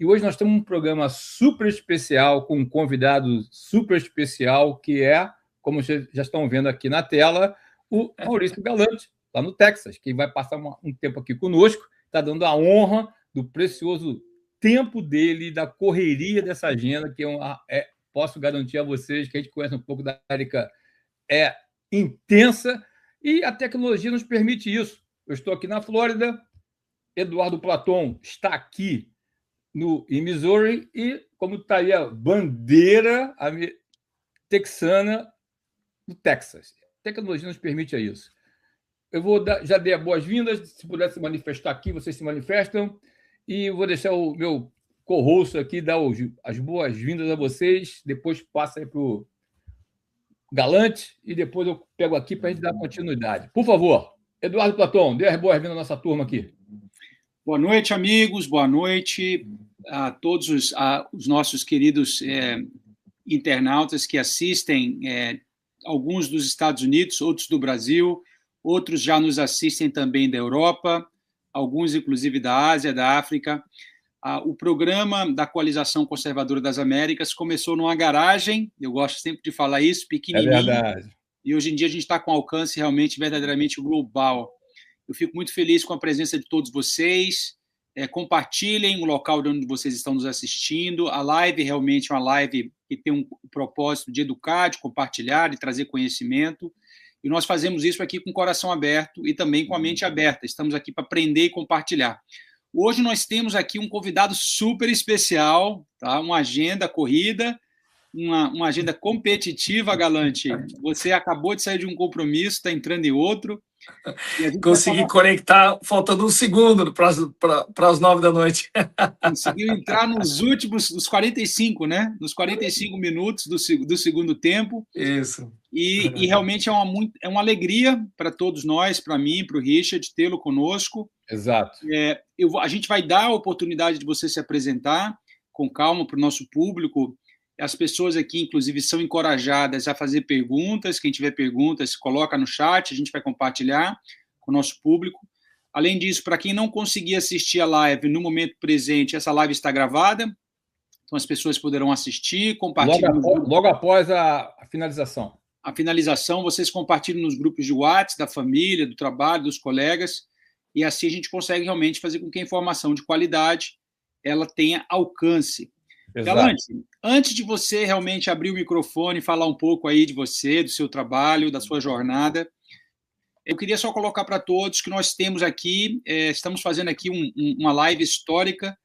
E hoje nós temos um programa super especial, com um convidado super especial, que é, como vocês já estão vendo aqui na tela, o Maurício Galante, lá no Texas, que vai passar um tempo aqui conosco, está dando a honra do precioso tempo dele, da correria dessa agenda, que posso garantir a vocês que a gente conhece um pouco da América, é intensa, e a tecnologia nos permite isso. Eu estou aqui na Flórida, Eduardo Platon está aqui em Missouri, e como está aí a bandeira texana do Texas. A tecnologia nos permite isso. Eu já dei as boas-vindas, se puder se manifestar aqui, vocês se manifestam, e vou deixar o meu co-host aqui dar as boas-vindas a vocês, depois passa aí para o Galante, e depois eu pego aqui para a gente dar continuidade. Por favor, Eduardo Platon, dê as boas-vindas à nossa turma aqui. Boa noite, amigos, boa noite a todos os nossos queridos internautas que assistem, alguns dos Estados Unidos, outros do Brasil, outros já nos assistem também da Europa, alguns inclusive da Ásia, da África. O programa da Coalização Conservadora das Américas começou numa garagem, eu gosto sempre de falar isso, pequenininho, é verdade. E hoje em dia a gente está com alcance realmente, verdadeiramente global. Eu fico muito feliz com a presença de todos vocês. Compartilhem o local de onde vocês estão nos assistindo. A live realmente é uma live que tem um propósito de educar, de compartilhar, de trazer conhecimento. E nós fazemos isso aqui com o coração aberto e também com a mente aberta. Estamos aqui para aprender e compartilhar. Hoje nós temos aqui um convidado super especial, tá? Uma agenda corrida, uma agenda competitiva, Galante. Você acabou de sair de um compromisso, está entrando em outro. Consegui conectar, faltando um segundo para as 9 da noite. Conseguiu entrar nos últimos, nos 45, né? Nos 45 minutos do segundo tempo. Isso. E realmente é uma alegria para todos nós, para mim, para o Richard, tê-lo conosco. Exato. A gente vai dar a oportunidade de você se apresentar com calma para o nosso público. As pessoas aqui, inclusive, são encorajadas a fazer perguntas. Quem tiver perguntas, coloca no chat, a gente vai compartilhar com o nosso público. Além disso, para quem não conseguir assistir a live no momento presente, essa live está gravada, então as pessoas poderão assistir, compartilhar. Logo após a finalização. A finalização, vocês compartilham nos grupos de WhatsApp, da família, do trabalho, dos colegas, e assim a gente consegue realmente fazer com que a informação de qualidade ela tenha alcance. Galante, antes de você realmente abrir o microfone e falar um pouco aí de você, do seu trabalho, da sua jornada, eu queria só colocar para todos que nós temos aqui, estamos fazendo aqui uma live histórica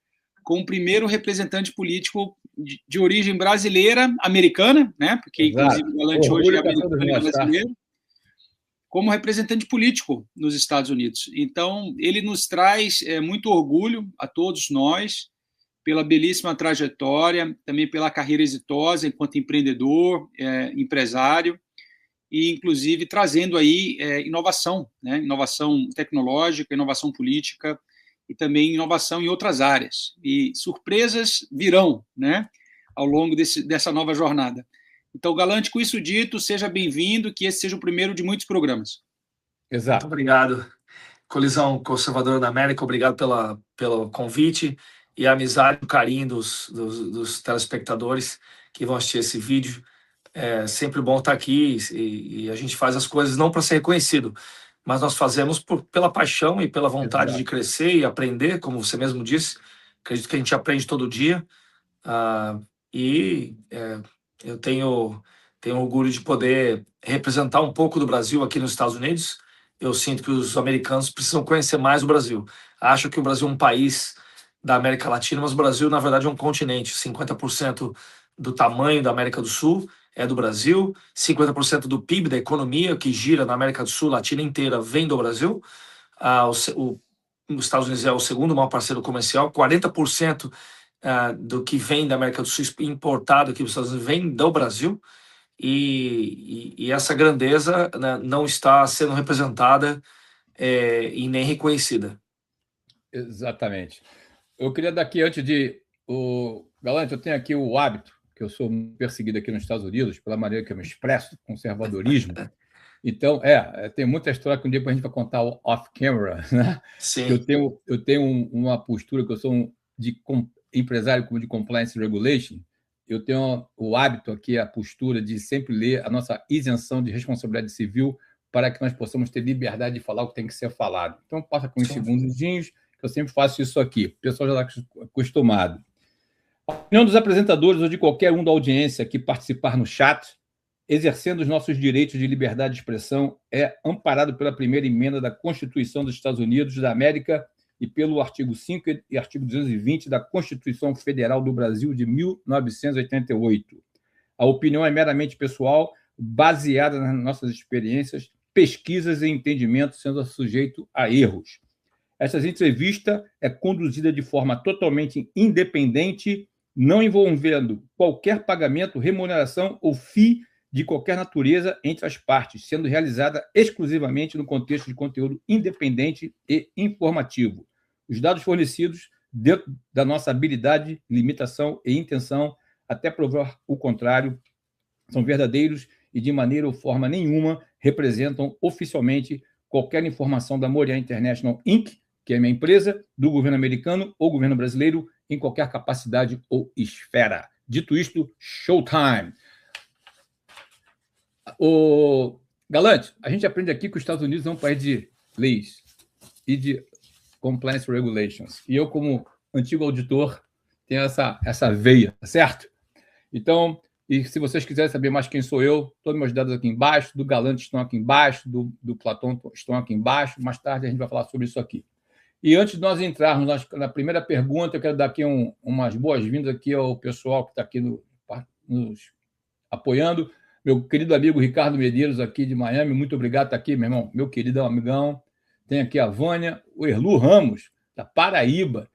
com o primeiro representante político de origem brasileira, americana, né? Porque, inclusive, o Galante hoje é americano e brasileiro, como representante político nos Estados Unidos. Então, ele nos traz muito orgulho a todos nós, pela belíssima trajetória, também pela carreira exitosa enquanto empreendedor, empresário, e, inclusive, trazendo aí inovação, né? Inovação tecnológica, inovação política e também inovação em outras áreas. E surpresas virão, né? Ao longo dessa nova jornada. Então, Galante, com isso dito, seja bem-vindo, que esse seja o primeiro de muitos programas. Exato. Muito obrigado. Coalizão Conservadora da América, obrigado pelo convite e a amizade e o carinho dos telespectadores que vão assistir esse vídeo. É sempre bom estar aqui e a gente faz as coisas não para ser reconhecido, mas nós fazemos pela paixão e pela vontade de crescer e aprender, como você mesmo disse. Acredito que a gente aprende todo dia. Eu tenho orgulho de poder representar um pouco do Brasil aqui nos Estados Unidos. Eu sinto que os americanos precisam conhecer mais o Brasil. Acho que o Brasil é um país da América Latina, mas o Brasil, na verdade, é um continente. 50% do tamanho da América do Sul é do Brasil, 50% do PIB, da economia que gira na América do Sul, latina inteira, vem do Brasil. Os Estados Unidos é o segundo maior parceiro comercial, 40% do que vem da América do Sul importado aqui nos Estados Unidos vem do Brasil. E essa grandeza, né, não está sendo representada e nem reconhecida. Exatamente. Eu queria daqui, antes de... Galante, eu tenho aqui o hábito, que eu sou perseguido aqui nos Estados Unidos pela maneira que eu me expresso, conservadorismo. Então, tem muita história que um dia a gente vai contar off-camera, né? Sim. Eu tenho uma postura que eu sou empresário como de Compliance Regulation, eu tenho o hábito aqui, a postura de sempre ler a nossa isenção de responsabilidade civil para que nós possamos ter liberdade de falar o que tem que ser falado. Então, passa com uns segundinhos, que eu sempre faço isso aqui. O pessoal já está acostumado. A opinião dos apresentadores ou de qualquer um da audiência que participar no chat, exercendo os nossos direitos de liberdade de expressão, é amparado pela primeira emenda da Constituição dos Estados Unidos da América e pelo artigo 5 e artigo 220 da Constituição Federal do Brasil de 1988. A opinião é meramente pessoal, baseada nas nossas experiências, pesquisas e entendimentos, sendo sujeito a erros. Essa entrevista é conduzida de forma totalmente independente, não envolvendo qualquer pagamento, remuneração ou FII de qualquer natureza entre as partes, sendo realizada exclusivamente no contexto de conteúdo independente e informativo. Os dados fornecidos, dentro da nossa habilidade, limitação e intenção, até provar o contrário, são verdadeiros e, de maneira ou forma nenhuma, representam oficialmente qualquer informação da Moriá International Inc., que é minha empresa, do governo americano ou governo brasileiro, em qualquer capacidade ou esfera. Dito isto, showtime! Galante, a gente aprende aqui que os Estados Unidos é um país de leis e de compliance regulations. E eu, como antigo auditor, tenho essa veia, certo? Então, e se vocês quiserem saber mais quem sou eu, todos meus dados aqui embaixo, do Galante estão aqui embaixo, do Platão estão aqui embaixo. Mais tarde a gente vai falar sobre isso aqui. E antes de nós entrarmos na primeira pergunta, eu quero dar aqui umas boas-vindas aqui ao pessoal que está aqui nos apoiando. Meu querido amigo Ricardo Medeiros, aqui de Miami, muito obrigado por estar aqui, meu irmão, meu querido amigão. Tem aqui a Vânia, o Erlu Ramos, da Paraíba.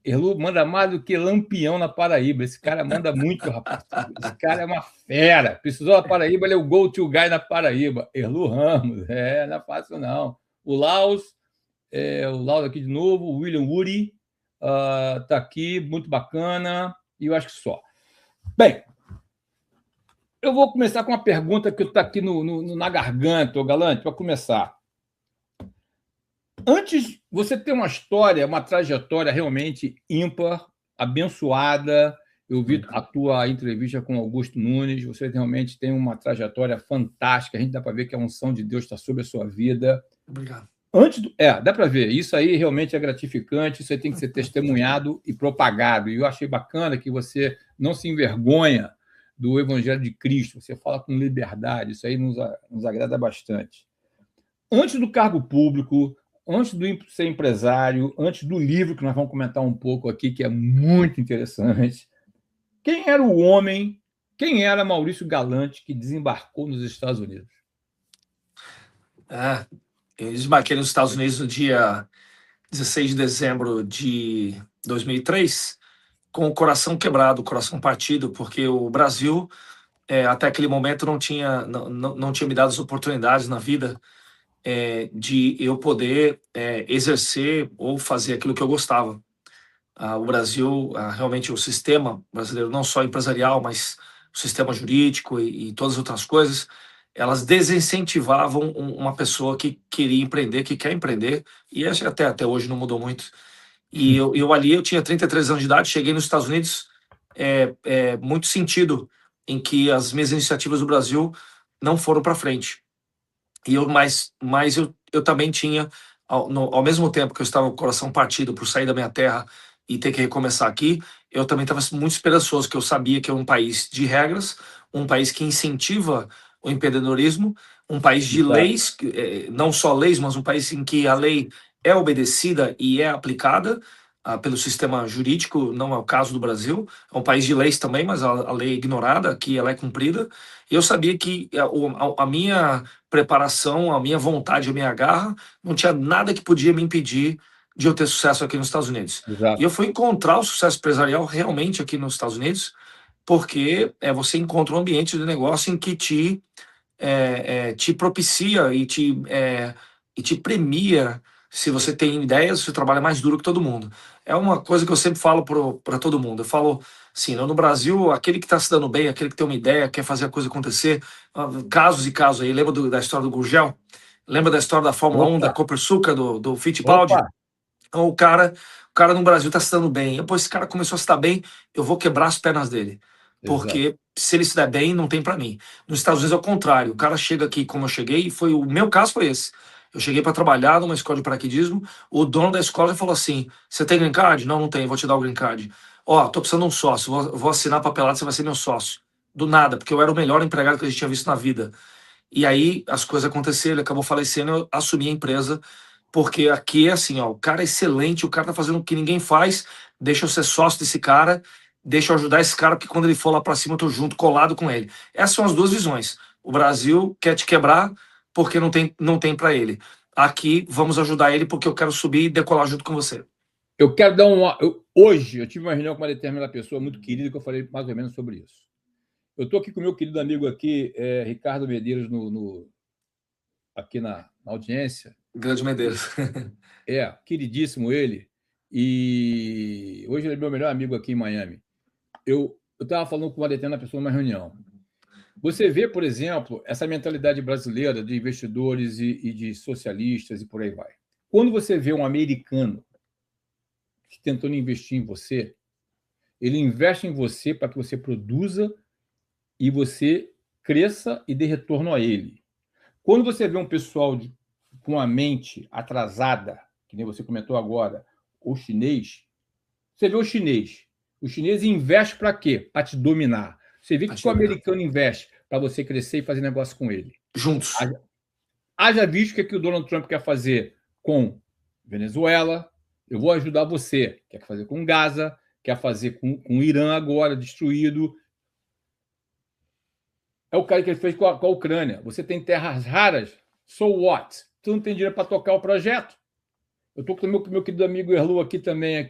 Erlu manda mais do que Lampião na Paraíba. Esse cara manda muito, rapaz. Esse cara é uma fera. Precisou da Paraíba, ele é o go-to guy na Paraíba. Erlu Ramos, não é fácil, não. O Laos aqui de novo, o William Woody está aqui, muito bacana, e eu acho que só. Bem, eu vou começar com uma pergunta que está aqui na garganta, Galante, para começar. Antes, você tem uma história, uma trajetória realmente ímpar, abençoada. Eu vi a tua entrevista com Augusto Nunes, você realmente tem uma trajetória fantástica, a gente dá para ver que a unção de Deus está sobre a sua vida. Obrigado. Dá para ver, isso aí realmente é gratificante, isso aí tem que ser testemunhado e propagado. E eu achei bacana que você não se envergonha do Evangelho de Cristo, você fala com liberdade, isso aí nos agrada bastante. Antes do cargo público, antes de ser empresário, antes do livro, que nós vamos comentar um pouco aqui, que é muito interessante, quem era o homem, quem era Maurício Galante que desembarcou nos Estados Unidos? Eu desembarquei nos Estados Unidos no dia 16 de dezembro de 2003, com o coração quebrado, o coração partido, porque o Brasil, até aquele momento, não tinha me dado as oportunidades na vida de eu poder exercer ou fazer aquilo que eu gostava. O Brasil, realmente o sistema brasileiro, não só empresarial, mas o sistema jurídico e todas as outras coisas, elas desincentivavam uma pessoa que queria empreender, que quer empreender, e acho que até hoje não mudou muito. E eu tinha 33 anos de idade, cheguei nos Estados Unidos, muito sentido em que as minhas iniciativas do Brasil não foram para frente. Mas eu também tinha, ao mesmo tempo que eu estava com o coração partido por sair da minha terra e ter que recomeçar aqui, eu também estava muito esperançoso, que eu sabia que é um país de regras, um país que incentiva o empreendedorismo, um país de leis, não só leis, mas um país em que a lei é obedecida e é aplicada pelo sistema jurídico. Não é o caso do Brasil, é um país de leis também, mas a lei é ignorada, aqui ela é cumprida. E eu sabia que a minha preparação, a minha vontade, a minha garra, não tinha nada que podia me impedir de eu ter sucesso aqui nos Estados Unidos. Exato. E eu fui encontrar o sucesso empresarial realmente aqui nos Estados Unidos, porque você encontra um ambiente de negócio em que te propicia e te premia. Se você tem ideias, você trabalha mais duro que todo mundo. É uma coisa que eu sempre falo para todo mundo. Eu falo assim, no Brasil, aquele que está se dando bem, aquele que tem uma ideia, quer fazer a coisa acontecer, casos e casos aí. Lembra da história do Gurgel? Lembra da história da Fórmula 1, da Copersucar, do Fittipaldi? Então o cara no Brasil está se dando bem. Depois esse cara começou a se dar bem, eu vou quebrar as pernas dele. Porque se ele se der bem, não tem para mim. Nos Estados Unidos é o contrário. O cara chega aqui como eu cheguei, e o meu caso foi esse. Eu cheguei para trabalhar numa escola de paraquedismo, o dono da escola falou assim: você tem green card? Não, não tem, vou te dar o green card. Ó, tô precisando de um sócio, vou assinar papelada, você vai ser meu sócio. Do nada, porque eu era o melhor empregado que a gente tinha visto na vida. E aí as coisas aconteceram, ele acabou falecendo, eu assumi a empresa, porque aqui é assim, ó, o cara é excelente, o cara tá fazendo o que ninguém faz, deixa eu ser sócio desse cara, deixa eu ajudar esse cara, porque quando ele for lá para cima eu tô junto, colado com ele. Essas são as duas visões. O Brasil quer te quebrar porque não tem para ele. Aqui vamos ajudar ele porque eu quero subir e decolar junto com você. Eu quero dar hoje eu tive uma reunião com uma determinada pessoa muito querida que eu falei mais ou menos sobre isso. Eu estou aqui com o meu querido amigo aqui, Ricardo Medeiros, aqui na audiência. Grande Medeiros. Queridíssimo ele. E hoje ele é meu melhor amigo aqui em Miami. Eu estava falando com uma determinada pessoa numa reunião. Você vê, por exemplo, essa mentalidade brasileira de investidores e de socialistas e por aí vai. Quando você vê um americano tentando investir em você, ele investe em você para que você produza e você cresça e dê retorno a ele. Quando você vê um pessoal com a mente atrasada, que nem você comentou agora, o chinês, você vê o chinês. O chinês investe para quê? Para te dominar. Você vê que o americano investe para você crescer e fazer negócio com ele. Juntos. Haja visto o que o Donald Trump quer fazer com Venezuela. Eu vou ajudar você. Quer fazer com Gaza, quer fazer com o Irã agora, destruído. É o cara que ele fez com a Ucrânia. Você tem terras raras, so what? Tu não tem dinheiro para tocar o projeto? Eu estou com o meu querido amigo Erlu aqui também.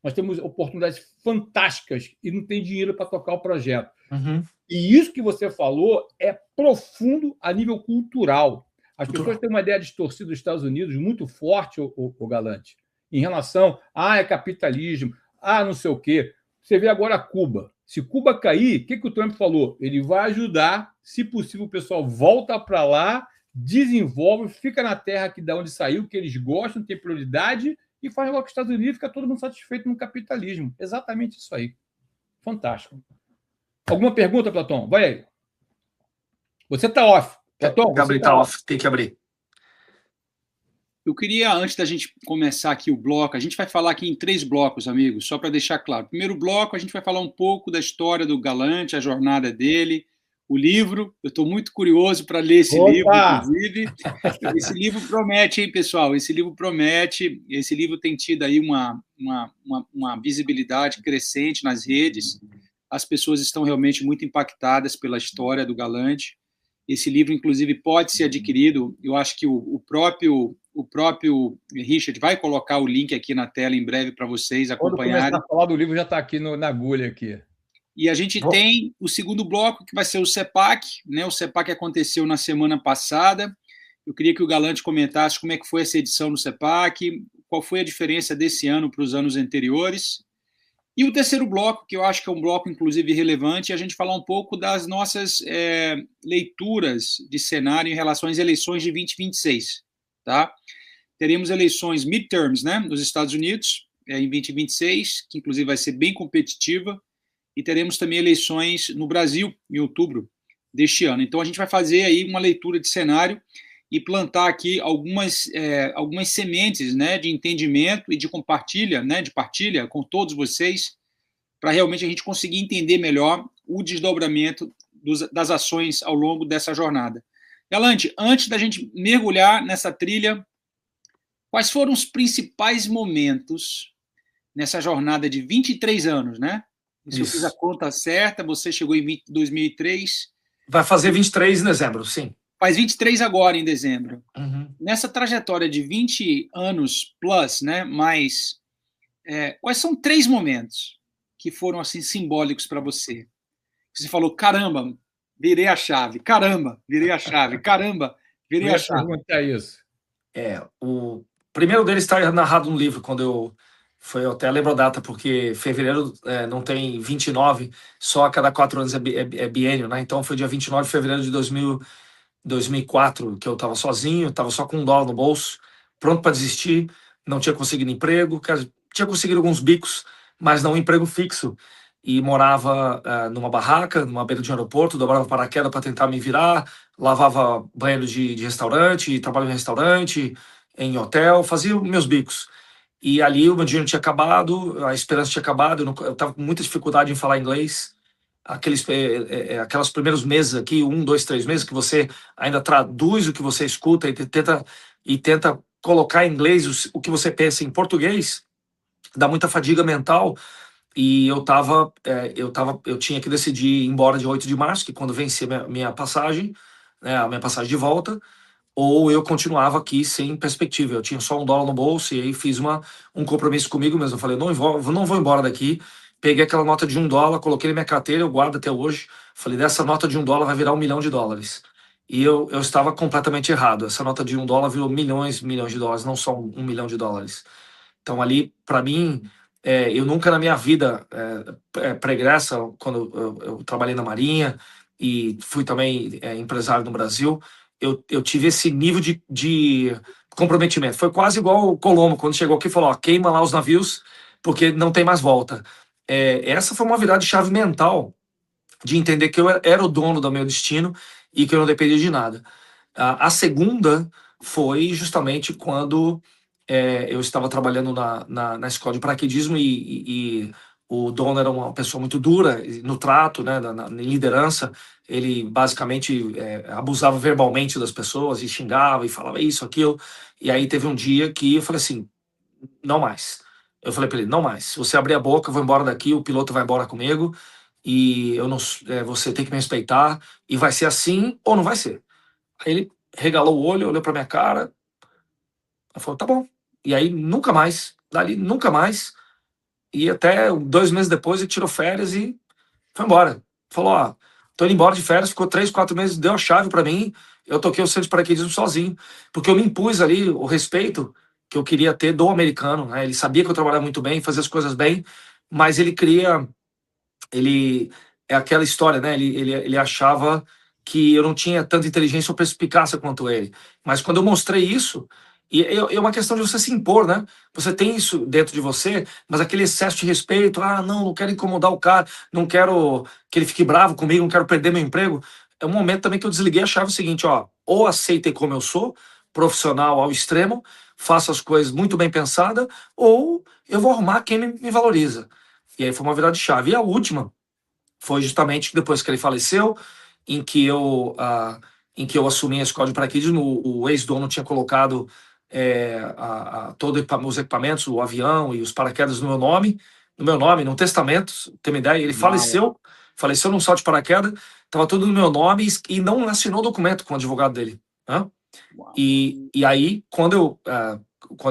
Nós temos oportunidades fantásticas e não tem dinheiro para tocar o projeto. Uhum. E isso que você falou é profundo a nível cultural. As pessoas têm uma ideia distorcida dos Estados Unidos muito forte, o Galante, em relação é capitalismo, não sei o quê. Você vê agora Cuba. Se Cuba cair, o que o Trump falou? Ele vai ajudar, se possível, o pessoal volta para lá, desenvolve, fica na terra da onde saiu, que eles gostam, tem prioridade, e faz igual que os Estados Unidos, fica todo mundo satisfeito no capitalismo. Exatamente isso aí. Fantástico. Alguma pergunta, Platão? Vai aí. Você está off. Platão, Gabriel está off, tem que abrir. Eu queria, antes da gente começar aqui o bloco, a gente vai falar aqui em 3 blocos, amigos, só para deixar claro. Primeiro bloco, a gente vai falar um pouco da história do Galante, a jornada dele, o livro. Eu estou muito curioso para ler esse livro, inclusive. Esse livro promete, hein, pessoal? Esse livro promete. Esse livro tem tido aí uma visibilidade crescente nas redes. As pessoas estão realmente muito impactadas pela história do Galante. Esse livro, inclusive, pode ser adquirido. Eu acho que o próprio Richard vai colocar o link aqui na tela em breve para vocês acompanharem. Quando começar a falar do livro, já está aqui na agulha aqui. E a gente tem o segundo bloco, que vai ser o CEPAC, né? O CEPAC aconteceu na semana passada. Eu queria que o Galante comentasse como é que foi essa edição no CEPAC, qual foi a diferença desse ano para os anos anteriores. E o terceiro bloco, que eu acho que é um bloco, inclusive, relevante, é a gente falar um pouco das nossas leituras de cenário em relação às eleições de 2026. Tá? Teremos eleições midterms, né, nos Estados Unidos, em 2026, que, inclusive, vai ser bem competitiva, e teremos também eleições no Brasil, em outubro deste ano. Então, a gente vai fazer aí uma leitura de cenário e plantar aqui algumas sementes, né, de entendimento e de partilha com todos vocês, para realmente a gente conseguir entender melhor o desdobramento das ações ao longo dessa jornada. Galante, antes da gente mergulhar nessa trilha, quais foram os principais momentos nessa jornada de 23 anos, né? Se eu fiz a conta certa, você chegou em 2003. Vai fazer 23 em dezembro, sim. Faz 23 agora, em dezembro. Uhum. Nessa trajetória de 20 anos plus, né, mais, quais são 3 momentos que foram assim simbólicos para você? Você falou, caramba, virei a chave, caramba, virei a chave, caramba, virei a chave. É isso. O primeiro deles está narrado no livro, eu até lembro a data, porque fevereiro não tem 29, só a cada 4 anos é biênio, né? Então foi dia 29 de fevereiro de 2004, que eu estava sozinho, estava só com $1 no bolso, pronto para desistir. não tinha conseguido emprego, tinha conseguido alguns bicos, mas não um emprego fixo. E morava numa barraca, numa beira de um aeroporto, dobrava paraquedas para tentar me virar, lavava banheiro de restaurante, trabalhava em restaurante, em hotel, fazia meus bicos. E ali o meu dinheiro tinha acabado, a esperança tinha acabado, eu estava com muita dificuldade em falar inglês. Aquelas primeiros meses aqui, 1, 2, 3 meses, que você ainda traduz o que você escuta e tenta colocar em inglês o que você pensa em português, dá muita fadiga mental. E eu tinha que decidir ir embora de 8 de março, que é quando vencia minha passagem, né, a minha passagem de volta, ou eu continuava aqui sem perspectiva. Eu tinha só $1 no bolso e aí fiz um compromisso comigo mesmo. Eu falei, não vou embora daqui. Peguei aquela nota de $1, coloquei na minha carteira, eu guardo até hoje. Falei, dessa nota de $1 vai virar $1 milhão. E eu estava completamente errado. Essa nota de $1 virou milhões de dólares, não só $1 milhão. Então ali, para mim, eu nunca na minha vida pregressa, quando eu trabalhei na Marinha e fui também empresário no Brasil, eu tive esse nível de comprometimento. Foi quase igual o Colombo, quando chegou aqui e falou, ó, queima lá os navios, porque não tem mais volta. Essa foi uma virada de chave mental, de entender que eu era o dono do meu destino e que eu não dependia de nada. A segunda foi justamente quando eu estava trabalhando na escola de paraquedismo e o dono era uma pessoa muito dura no trato, né, na liderança. Ele basicamente abusava verbalmente das pessoas e xingava e falava isso, aquilo. E aí teve um dia que eu falei assim, não mais. Eu falei para ele, não mais. Se você abrir a boca, eu vou embora daqui, o piloto vai embora comigo e eu não, você tem que me respeitar e vai ser assim ou não vai ser. Aí ele regalou o olho, olhou para minha cara, falou, tá bom. E aí nunca mais, dali nunca mais. E até 2 meses depois ele tirou férias e foi embora. Falou, ó, tô indo embora de férias, ficou 3, 4 meses, deu a chave para mim, eu toquei o centro de paraquedismo sozinho, porque eu me impus ali o respeito que eu queria ter do americano, né? Ele sabia que eu trabalhava muito bem, fazia as coisas bem, mas ele é aquela história, né? Ele achava que eu não tinha tanta inteligência ou perspicácia quanto ele. Mas quando eu mostrei isso, e é uma questão de você se impor, né? Você tem isso dentro de você, mas aquele excesso de respeito, não quero incomodar o cara, não quero que ele fique bravo comigo, não quero perder meu emprego. É um momento também que eu desliguei a chave seguinte, ó, ou aceitem como eu sou, profissional ao extremo, faço as coisas muito bem pensadas, ou eu vou arrumar quem me valoriza. E aí foi uma virada de chave. E a última foi justamente depois que ele faleceu, em que eu assumi a escola de paraquedismo. O ex-dono tinha colocado todos os equipamentos, o avião e os paraquedas no meu nome, no testamento, tem uma ideia. Ele faleceu num salto de paraquedas, estava tudo no meu nome e não assinou o documento com o advogado dele. Né? E aí, quando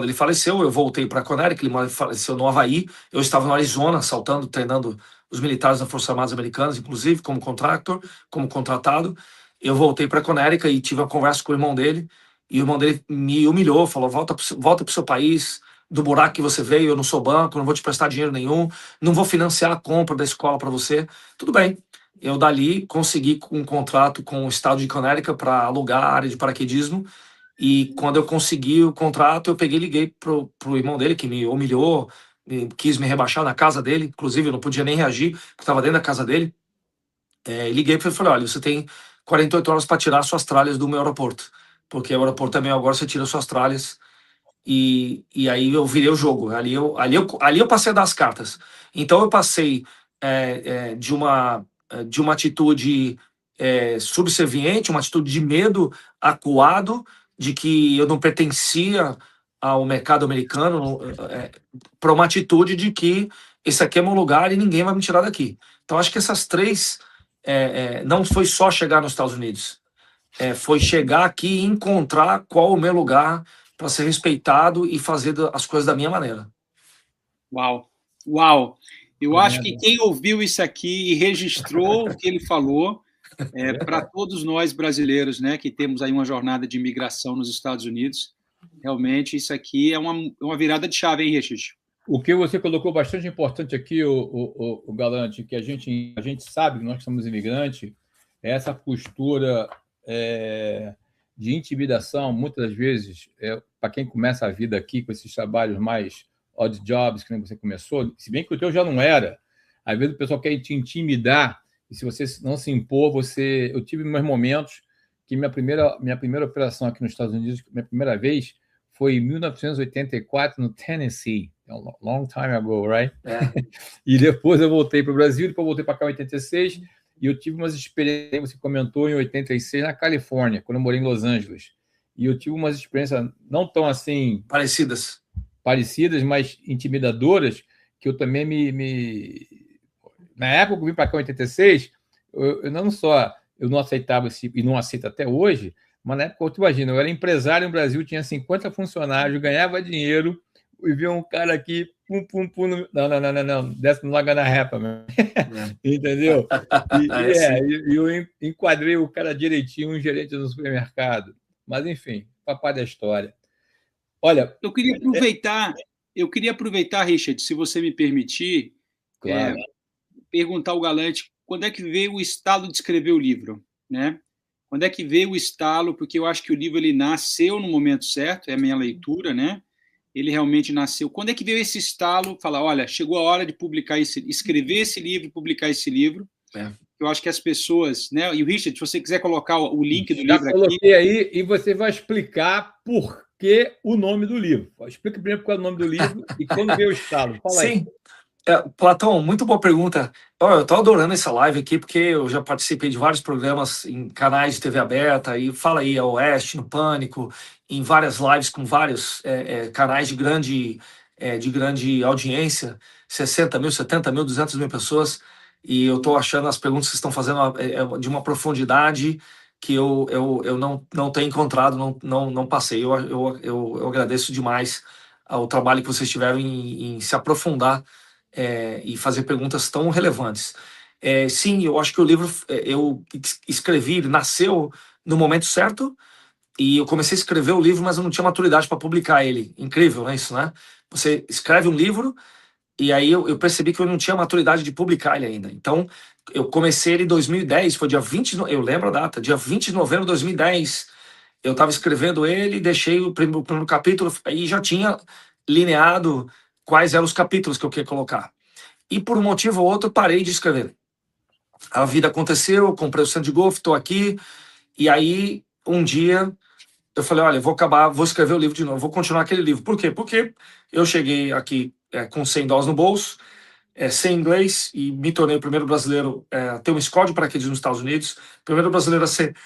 ele faleceu, eu voltei para Connecticut, ele faleceu no Havaí, eu estava no Arizona, saltando, treinando os militares das Forças Armadas Americanas, inclusive, como contractor, como contratado. Eu voltei para Connecticut e tive uma conversa com o irmão dele, e o irmão dele me humilhou, falou, volta para o seu país, do buraco que você veio, eu não sou banco, não vou te prestar dinheiro nenhum, não vou financiar a compra da escola para você. Tudo bem. Eu dali consegui um contrato com o estado de Connecticut para alugar a área de paraquedismo, e quando eu consegui o contrato, eu peguei e liguei pro irmão dele, que me humilhou, quis me rebaixar na casa dele, inclusive eu não podia nem reagir, porque estava dentro da casa dele. Liguei para ele e falei, olha, você tem 48 horas para tirar suas tralhas do meu aeroporto, porque o aeroporto é meu agora, você tira suas tralhas. E aí eu virei o jogo, ali eu passei a dar as cartas. Então eu passei de uma atitude subserviente, uma atitude de medo, acuado, de que eu não pertencia ao mercado americano, para uma atitude de que esse aqui é meu lugar e ninguém vai me tirar daqui. Então acho que essas três não foi só chegar nos Estados Unidos, foi chegar aqui e encontrar qual o meu lugar para ser respeitado e fazer as coisas da minha maneira. Uau, uau! Eu acho que quem ouviu isso aqui e registrou o que ele falou, para todos nós brasileiros, né, que temos aí uma jornada de imigração nos Estados Unidos, realmente isso aqui é uma virada de chave, hein, Richard? O que você colocou bastante importante aqui, o Galante, que a gente sabe que nós que somos imigrantes, é essa postura de intimidação, muitas vezes, para quem começa a vida aqui com esses trabalhos mais odd jobs, que nem você começou, se bem que o teu já não era, às vezes o pessoal quer te intimidar, e se você não se impor, eu tive meus momentos que minha primeira operação aqui nos Estados Unidos, minha primeira vez, foi em 1984, no Tennessee. Long time ago, right? E depois eu voltei para o Brasil, depois voltei para cá em 86, e eu tive umas experiências, você comentou, em 86, na Califórnia, quando eu morei em Los Angeles. E eu tive umas experiências não tão assim... Parecidas, mas intimidadoras, que eu também Na época que eu vim para cá em 86, eu não aceitava e não aceito até hoje, mas na época, tu imagina, eu era empresário no Brasil, tinha 50 funcionários, ganhava dinheiro, e via um cara aqui, pum, não, desce no Lago na Repa, entendeu? E eu enquadrei o cara direitinho, um gerente do supermercado. Mas, enfim, papai da história. Olha... Eu queria aproveitar, Richard, se você me permitir, claro. Perguntar ao Galante quando é que veio o estalo de escrever o livro, né? Quando é que veio o estalo? Porque eu acho que o livro ele nasceu no momento certo, é a minha leitura, né? Ele realmente nasceu. Quando é que veio esse estalo? Falar, olha, chegou a hora de escrever esse livro, publicar esse livro. Eu acho que as pessoas, né? E o Richard, se você quiser colocar o link do livro aqui. Já coloquei aí e você vai explicar por que o nome do livro. Explica primeiro qual é o nome do livro e quando veio o estalo. Fala aí. Sim. Platão, muito boa pergunta. Eu estou adorando essa live aqui, porque eu já participei de vários programas em canais de TV aberta, e fala aí, a Oeste, no Pânico, em várias lives com vários canais de grande audiência, 60 mil, 70 mil, 200 mil pessoas, e eu estou achando as perguntas que estão fazendo de uma profundidade que eu não tenho encontrado, não passei. Eu agradeço demais ao trabalho que vocês tiveram em se aprofundar e fazer perguntas tão relevantes. Sim, eu acho que o livro eu escrevi, ele nasceu no momento certo, e eu comecei a escrever o livro, mas eu não tinha maturidade para publicar ele. Incrível, não é isso, né? Você escreve um livro, e aí eu percebi que eu não tinha maturidade de publicar ele ainda. Então, eu comecei ele em 2010, foi dia 20, eu lembro a data, dia 20 de novembro de 2010. Eu estava escrevendo ele, deixei o primeiro capítulo, e já tinha lineado quais eram os capítulos que eu queria colocar. E por um motivo ou outro, parei de escrever. A vida aconteceu, eu comprei o centro de golfe, estou aqui, e aí, um dia, eu falei, olha, vou escrever o livro de novo, vou continuar aquele livro. Por quê? Porque eu cheguei aqui com $100 no bolso, sem inglês, e me tornei o primeiro brasileiro a ter uma escola de paraquedismo nos Estados Unidos, primeiro brasileiro a ser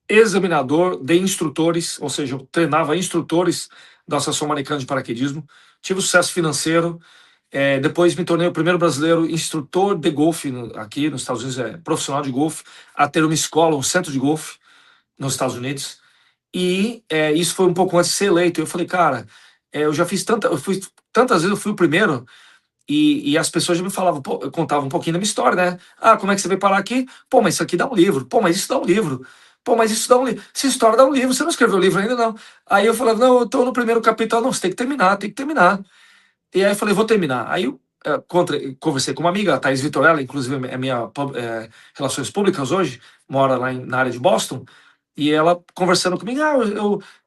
examinador de instrutores, ou seja, eu treinava instrutores da Associação Americana de Paraquedismo, tive sucesso financeiro, depois me tornei o primeiro brasileiro instrutor de golfe aqui nos Estados Unidos, profissional de golfe, a ter uma escola, um centro de golfe nos Estados Unidos, e isso foi um pouco antes de ser eleito. Eu falei, cara, eu fui tantas vezes, eu fui o primeiro, e as pessoas já me falavam, pô, eu contava um pouquinho da minha história, né? Como é que você veio parar aqui? Pô, mas isso aqui dá um livro. Pô, mas isso dá um livro. Pô, mas isso dá um livro. Essa história dá um livro. Você não escreveu o livro ainda, não? Aí eu falava, não, eu tô no primeiro capítulo. Não, você tem que terminar, tem que terminar. E aí eu falei, vou terminar. Aí eu conversei com uma amiga, a Thaís Vitorella, inclusive é minha relações públicas hoje, mora lá na área de Boston, e ela conversando comigo,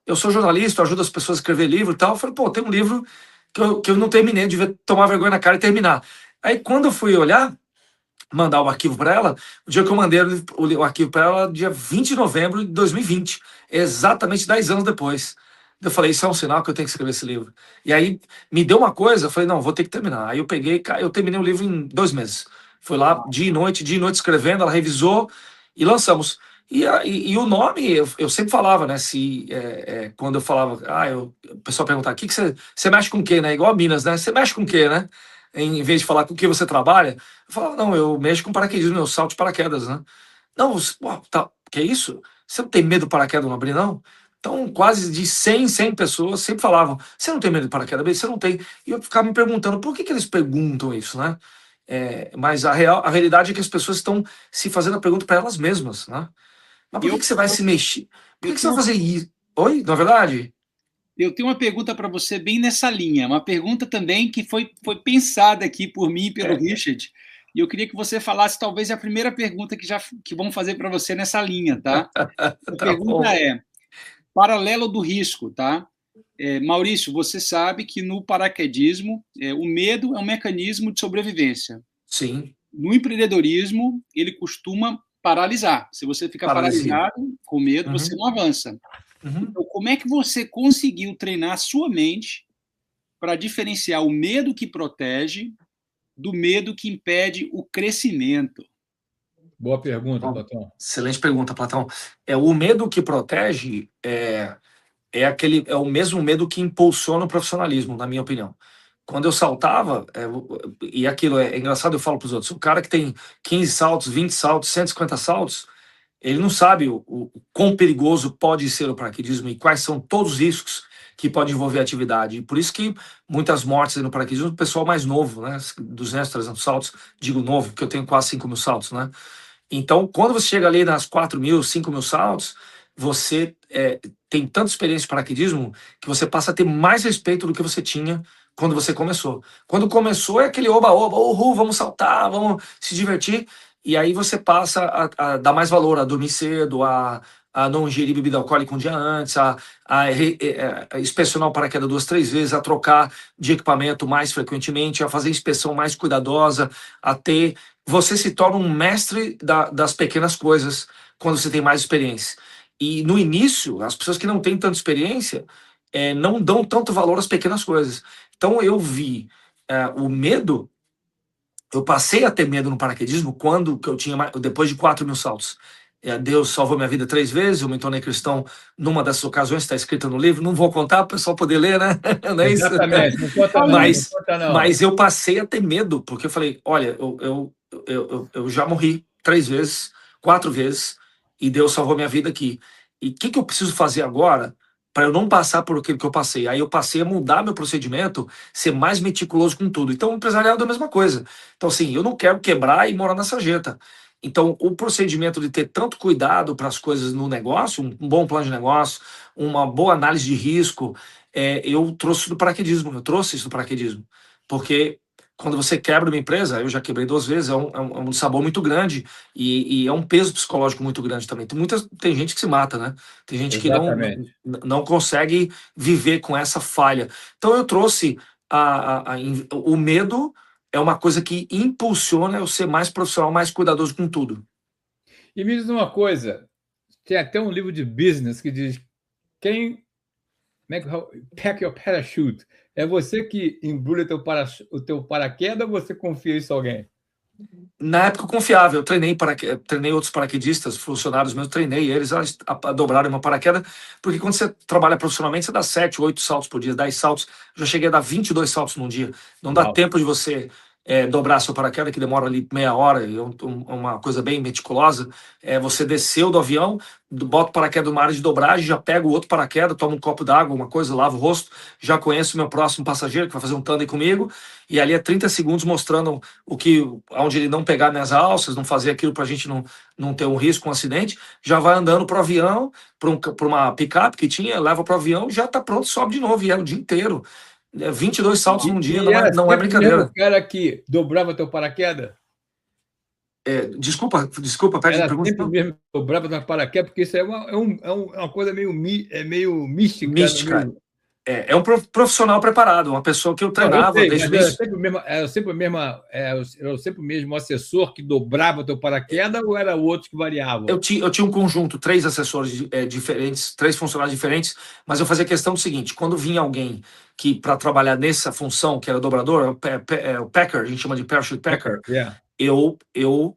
eu sou jornalista, eu ajudo as pessoas a escrever livro e tal. Eu falei, pô, tem um livro que eu não terminei, eu devia tomar vergonha na cara e terminar. Aí quando eu fui olhar, mandar o arquivo para ela, o dia que eu mandei o arquivo para ela, dia 20 de novembro de 2020, exatamente 10 anos depois. Eu falei, isso é um sinal que eu tenho que escrever esse livro. E aí me deu uma coisa, eu falei, não, vou ter que terminar. Aí eu terminei o livro em 2 meses. Foi lá dia e noite escrevendo, ela revisou e lançamos. E o nome, eu sempre falava, né? Quando eu falava, o pessoal perguntava, que você mexe com o quê, né? Igual a Minas, né? Você mexe com o quê, né? Em vez de falar com o que você trabalha, eu falava, não, eu mexo com paraquedismo, eu salto de paraquedas, né? Não, que é isso? Você não tem medo do paraquedas não abrir, não? Então, quase de 100 pessoas sempre falavam, você não tem medo de paraquedas? Você não tem. E eu ficava me perguntando, por que eles perguntam isso, né? Mas a realidade é que as pessoas estão se fazendo a pergunta para elas mesmas, né? Mas por que você vai se mexer? Por que você vai fazer isso? Oi? Não é verdade? Eu tenho uma pergunta para você bem nessa linha. Uma pergunta também que foi pensada aqui por mim e pelo Richard. E eu queria que você falasse, talvez, a primeira pergunta que vamos fazer para você nessa linha, tá? A pergunta é, paralelo do risco, tá? Maurício, você sabe que no paraquedismo, o medo é um mecanismo de sobrevivência. Sim. No empreendedorismo, ele costuma paralisar. Se você fica paralisado com medo, você não avança. Então, como é que você conseguiu treinar a sua mente para diferenciar o medo que protege do medo que impede o crescimento? Boa pergunta, Platão. Excelente pergunta, Platão. O medo que protege é o mesmo medo que impulsiona o profissionalismo, na minha opinião. Quando eu saltava, e aquilo é engraçado, eu falo para os outros, o cara que tem 15 saltos, 20 saltos, 150 saltos, ele não sabe o quão perigoso pode ser o paraquedismo e quais são todos os riscos que pode envolver a atividade. E por isso que muitas mortes no paraquedismo, o pessoal mais novo, né, 200, 300 saltos, digo novo, porque eu tenho quase 5 mil saltos, né? Então, quando você chega ali nas 4 mil, 5 mil saltos, você tem tanta experiência de paraquedismo que você passa a ter mais respeito do que você tinha quando você começou. Quando começou é aquele oba-oba, uhul, vamos saltar, vamos se divertir. E aí você passa a dar mais valor, a dormir cedo, a não ingerir bebida alcoólica um dia antes, a inspecionar o paraquedas 2, 3 vezes, a trocar de equipamento mais frequentemente, a fazer inspeção mais cuidadosa, a ter... Você se torna um mestre das pequenas coisas quando você tem mais experiência. E no início, as pessoas que não têm tanta experiência não dão tanto valor às pequenas coisas. Então eu vi o medo, eu passei a ter medo no paraquedismo quando que eu tinha depois de 4 mil saltos. Deus salvou minha vida 3 vezes, eu me tornei cristão numa dessas ocasiões, está escrita no livro, não vou contar para o pessoal poder ler, né? Não é isso? Exatamente, não conta não, mas, não conta não. Mas eu passei a ter medo, porque eu falei, olha, eu já morri 3 vezes, 4 vezes, e Deus salvou minha vida aqui. E o que eu preciso fazer agora para eu não passar por aquilo que eu passei? Aí eu passei a mudar meu procedimento, ser mais meticuloso com tudo. Então o empresariado é a mesma coisa. Então assim, eu não quero quebrar e morar na sarjeta. Então, o procedimento de ter tanto cuidado para as coisas no negócio, um bom plano de negócio, uma boa análise de risco, eu trouxe do paraquedismo, eu trouxe isso do paraquedismo. Porque quando você quebra uma empresa, eu já quebrei 2 vezes, é um sabor muito grande e é um peso psicológico muito grande também. Tem gente que se mata, né? Tem gente que não consegue viver com essa falha. Então, eu trouxe o medo. É uma coisa que impulsiona eu ser mais profissional, mais cuidadoso com tudo. E me diz uma coisa, tem até um livro de business que diz pack your parachute. É você que embrulha o teu paraquedas ou você confia isso a alguém? Na época eu confiava, eu treinei outros paraquedistas, funcionários meus, treinei eles a dobrarem uma paraquedas, porque quando você trabalha profissionalmente, você dá 7, 8 saltos por dia, 10 saltos, eu já cheguei a dar 22 saltos num dia. Não dá tempo de você dobrar seu paraquedas, que demora ali meia hora, é uma coisa bem meticulosa. Você desceu do avião, bota o paraquedas numa área de dobragem, já pega o outro paraquedas, toma um copo d'água, uma coisa, lava o rosto, já conheço o meu próximo passageiro, que vai fazer um tandem comigo, e ali é 30 segundos mostrando onde ele não pegar minhas alças, não fazer aquilo para a gente não ter um risco, um acidente, já vai andando para o avião, para uma picape que tinha, leva para o avião, já está pronto, sobe de novo, e é o dia inteiro. 22 saltos num dia não é brincadeira. Mesmo cara que dobrava teu paraquedas? Desculpa, pede Era pergunta. Sempre mesmo que dobrava teu paraquedas, porque isso é uma coisa meio mística. Mística. É um profissional preparado, uma pessoa que eu treinava desde o início. Era sempre o mesmo assessor que dobrava teu paraquedas ou era outro que variava? Eu tinha um conjunto, 3 assessores diferentes, 3 funcionários diferentes, mas eu fazia questão do seguinte: quando vinha alguém que para trabalhar nessa função, que era dobrador, o packer, a gente chama de parachute packer, eu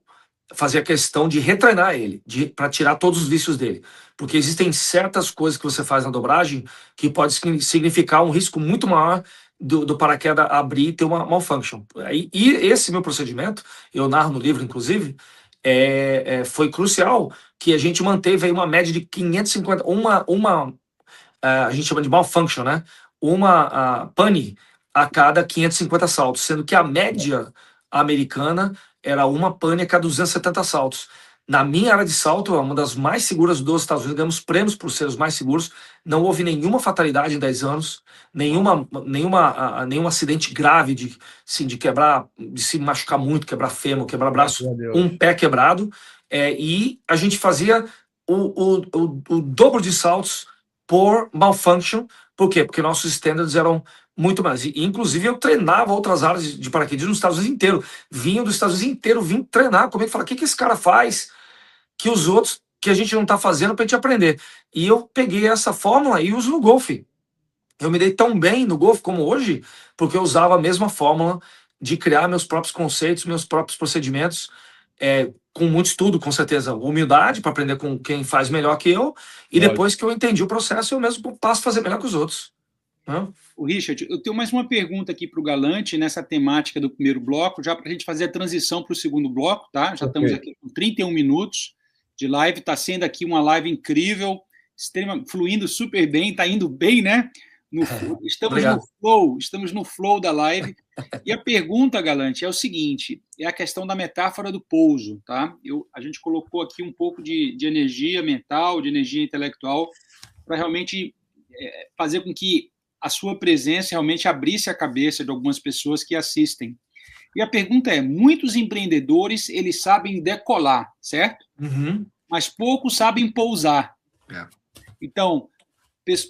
fazia questão de retreinar ele, para tirar todos os vícios dele. Porque existem certas coisas que você faz na dobragem que pode significar um risco muito maior do paraquedas abrir e ter uma malfunction. E esse meu procedimento, eu narro no livro, inclusive, foi crucial, que a gente manteve aí uma média de 550, a gente chama de malfunction, né? Uma pane a cada 550 saltos, sendo que a média americana era uma pane a cada 270 saltos. Na minha área de salto, uma das mais seguras dos Estados Unidos, ganhamos prêmios por ser os mais seguros, não houve nenhuma fatalidade em 10 anos, nenhum acidente grave de quebrar, de se machucar muito, quebrar fêmur, quebrar braço, um pé quebrado, e a gente fazia o dobro de saltos por malfunction. Por quê? Porque nossos standards eram muito mais. E, inclusive, eu treinava outras áreas de paraquedismo nos Estados Unidos inteiro. Vinham dos Estados Unidos inteiro, vim treinar comigo, falar, o que esse cara faz que os outros, que a gente não está fazendo para a gente aprender. E eu peguei essa fórmula e uso no golfe. Eu me dei tão bem no golfe como hoje, porque eu usava a mesma fórmula de criar meus próprios conceitos, meus próprios procedimentos, com muito estudo, com certeza, humildade para aprender com quem faz melhor que eu, e depois que eu entendi o processo, eu mesmo passo a fazer melhor que os outros. O Richard, eu tenho mais uma pergunta aqui para o Galante, nessa temática do primeiro bloco, já para a gente fazer a transição para o segundo bloco, tá? Já estamos aqui com 31 minutos de live, está sendo aqui uma live incrível, fluindo super bem, está indo bem, né? Estamos no flow da live. E a pergunta, Galante, é o seguinte: é a questão da metáfora do pouso, tá? A gente colocou aqui um pouco de energia mental, de energia intelectual, para realmente fazer com que a sua presença realmente abrisse a cabeça de algumas pessoas que assistem. E a pergunta é: muitos empreendedores, eles sabem decolar, certo? Uhum. Mas poucos sabem pousar. Então,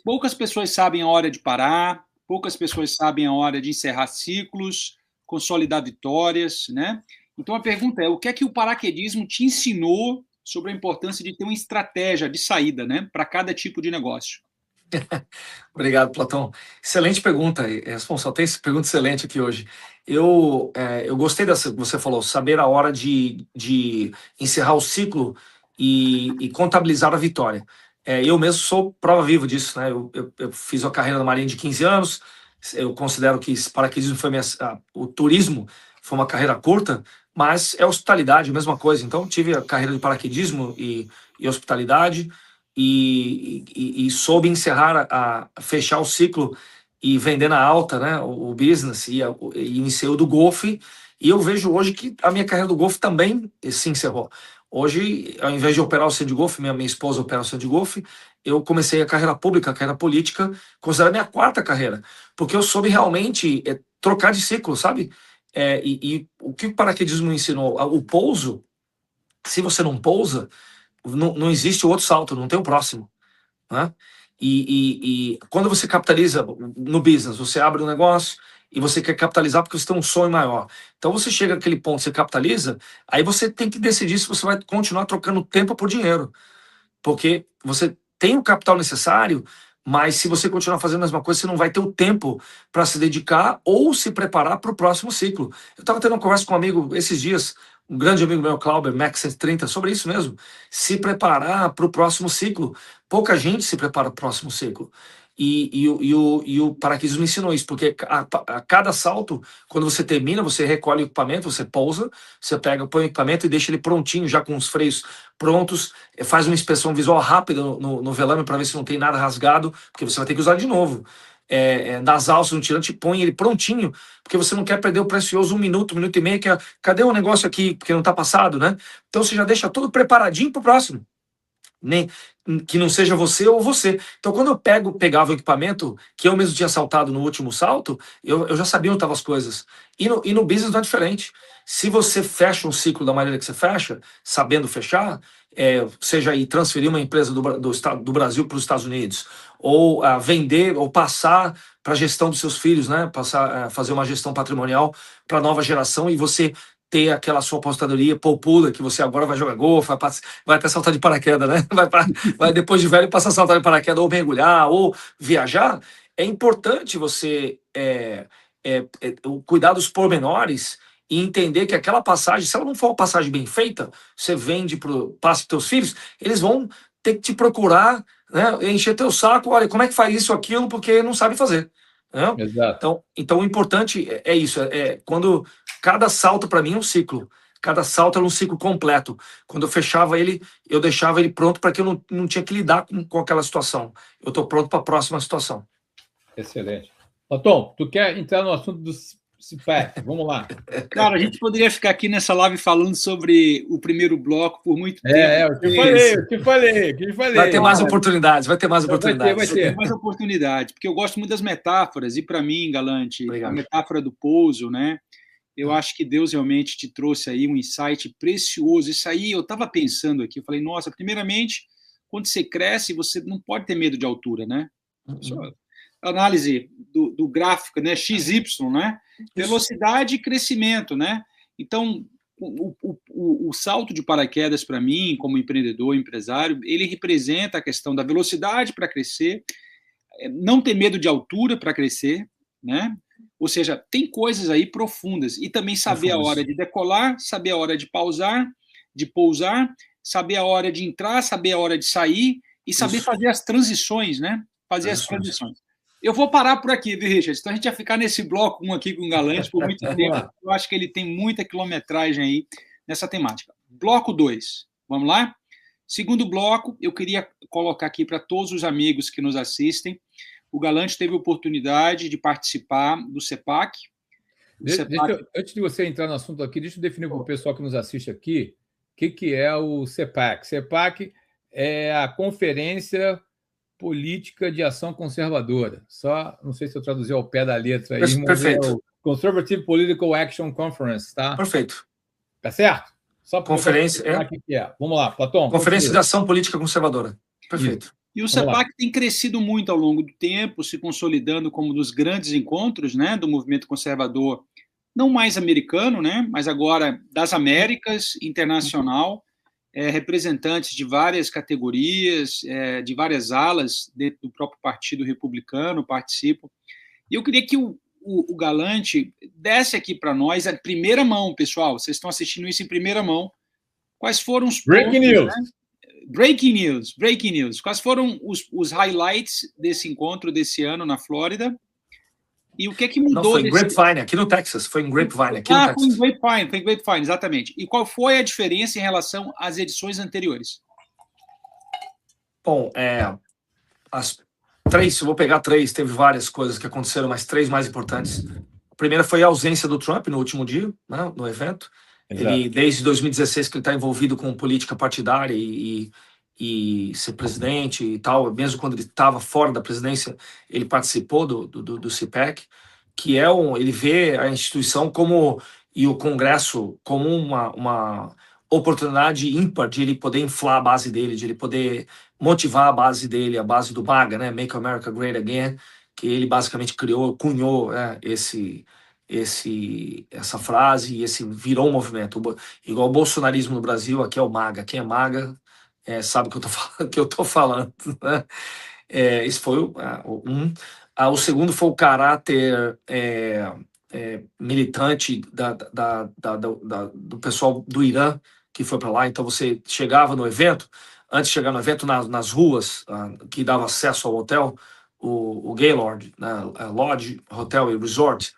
poucas pessoas sabem a hora de parar, poucas pessoas sabem a hora de encerrar ciclos, consolidar vitórias, né? Então a pergunta é: o que é que o paraquedismo te ensinou sobre a importância de ter uma estratégia de saída, né, para cada tipo de negócio? Obrigado, Platão. Excelente pergunta. Só tem essa pergunta excelente aqui hoje. Eu gostei dessa que você falou, saber a hora de encerrar o ciclo e contabilizar a vitória. Eu mesmo sou prova viva disso, né? Eu fiz uma carreira na Marinha de 15 anos, eu considero que paraquedismo foi o turismo foi uma carreira curta, mas é hospitalidade, a mesma coisa. Então, tive a carreira de paraquedismo e hospitalidade, e soube encerrar, fechar o ciclo e vender na alta, né, o business, e iniciei o do golfe, e eu vejo hoje que a minha carreira do golfe também se encerrou. Hoje, ao invés de operar o centro de golfe, minha esposa opera o centro de golfe, eu comecei a carreira pública, a carreira política, considerada minha quarta carreira, porque eu soube realmente trocar de ciclo, sabe? E o que o paraquedismo me ensinou? O pouso, se você não pousa, não existe o outro salto, não tem o próximo, né? E quando você capitaliza no business, você abre um negócio e você quer capitalizar porque você tem um sonho maior. Então você chega àquele ponto, você capitaliza, aí você tem que decidir se você vai continuar trocando tempo por dinheiro, porque você tem o capital necessário, mas se você continuar fazendo a mesma coisa, você não vai ter o tempo para se dedicar ou se preparar para o próximo ciclo. Eu estava tendo uma conversa com um amigo esses dias, um grande amigo meu, Clauber, Max 130, sobre isso mesmo. Se preparar para o próximo ciclo. Pouca gente se prepara para o próximo ciclo. E o paraquedismo me ensinou isso, porque a cada salto, quando você termina, você recolhe o equipamento, você pousa, você põe o equipamento e deixa ele prontinho, já com os freios prontos, faz uma inspeção visual rápida no velame para ver se não tem nada rasgado, porque você vai ter que usar de novo. Das alças no tirante, põe ele prontinho, porque você não quer perder o precioso 1 minuto, 1 minuto e meio, cadê o negócio aqui, porque não está passado, né? Então você já deixa tudo preparadinho para o próximo. Nem que não seja você ou você. Então, quando eu pegava o equipamento que eu mesmo tinha saltado no último salto, eu já sabia onde estavam as coisas. E no business não é diferente. Se você fecha um ciclo da maneira que você fecha, sabendo fechar, seja aí transferir uma empresa do Brasil para os Estados Unidos, ou vender, ou passar para a gestão dos seus filhos, né? Fazer uma gestão patrimonial para a nova geração, e você ter aquela sua apostadoria poupuda, que você agora vai jogar golfe, vai até saltar de paraquedas, né? Vai depois de velho passar a saltar de paraquedas, ou mergulhar, ou viajar. É importante você cuidar dos pormenores e entender que aquela passagem, se ela não for uma passagem bem feita, você passa para teus filhos, eles vão ter que te procurar, né? Encher teu saco, olha, como é que faz isso ou aquilo, porque não sabe fazer. Né? Exato. Então o importante é isso, quando cada salto para mim é um ciclo, cada salto era um ciclo completo. Quando eu fechava ele, eu deixava ele pronto para que eu não tinha que lidar com aquela situação. Eu estou pronto para a próxima situação. Excelente. Tom, tu quer entrar no assunto do CPAC? Vamos lá. Cara, a gente poderia ficar aqui nessa live falando sobre o primeiro bloco por muito tempo. Eu te falei. Vai ter mais oportunidades, Vai ter mais oportunidades, porque eu gosto muito das metáforas, e para mim, Galante, a metáfora do pouso, né? Eu acho que Deus realmente te trouxe aí um insight precioso. Isso aí, eu estava pensando aqui, eu falei, nossa, primeiramente, quando você cresce, você não pode ter medo de altura, né? Análise do gráfico, né? XY, né? Velocidade e crescimento, né? Então, o salto de paraquedas, para mim, como empreendedor, empresário, ele representa a questão da velocidade para crescer, não ter medo de altura para crescer, né? Ou seja, tem coisas aí profundas. E também saber a hora de decolar, saber a hora de pausar, de pousar, saber a hora de entrar, saber a hora de sair e saber fazer as transições, né? Fazer as transições. Eu vou parar por aqui, viu, Richard? Então a gente vai ficar nesse bloco 1 aqui com o Galante por muito tempo. Eu acho que ele tem muita quilometragem aí nessa temática. Bloco 2. Vamos lá? Segundo bloco, eu queria colocar aqui para todos os amigos que nos assistem. O Galante teve a oportunidade de participar do CEPAC. Antes de você entrar no assunto aqui, deixa eu definir para o pessoal que nos assiste aqui o que é o CEPAC. CEPAC é a Conferência Política de Ação Conservadora. Só, não sei se eu traduzi ao pé da letra aí, mas perfeito. É o Conservative Political Action Conference, tá? Perfeito. Tá certo? Só para conferência, que é. Vamos lá, Platão. Conferência de Ação Política Conservadora. Perfeito. Isso. E o CEPAC tem crescido muito ao longo do tempo, se consolidando como um dos grandes encontros, né, do movimento conservador, não mais americano, né, mas agora das Américas, internacional, representantes de várias categorias, de várias alas do próprio Partido Republicano participam. E eu queria que o Galante desse aqui para nós a primeira mão, pessoal, vocês estão assistindo isso em primeira mão, quais foram os Breaking news. Né? Breaking news. Quais foram os highlights desse encontro desse ano na Flórida? E o que mudou? Não, foi em Grapevine, aqui no Texas. Foi em Grapevine, aqui no Texas. Foi em Grapevine, exatamente. E qual foi a diferença em relação às edições anteriores? Bom, as 3, eu vou pegar 3, teve várias coisas que aconteceram, mas 3 mais importantes. A primeira foi a ausência do Trump no último dia, né, no evento. Exato. Ele, desde 2016, que ele está envolvido com política partidária e ser presidente e tal, mesmo quando ele estava fora da presidência, ele participou do CPAC, que é ele vê a instituição como, e o Congresso como uma oportunidade ímpar de ele poder inflar a base dele, de ele poder motivar a base dele, a base do MAGA, né, Make America Great Again, que ele basicamente cunhou essa frase e virou um movimento. Igual o bolsonarismo no Brasil, aqui é o MAGA. Quem é MAGA sabe o que eu tô falando. Né? Esse foi um. O segundo foi o caráter militante do pessoal do Irã que foi para lá. Então você chegava no evento, antes de chegar no evento, nas ruas que dava acesso ao hotel, o Gaylord, Lodge, Hotel e Resort,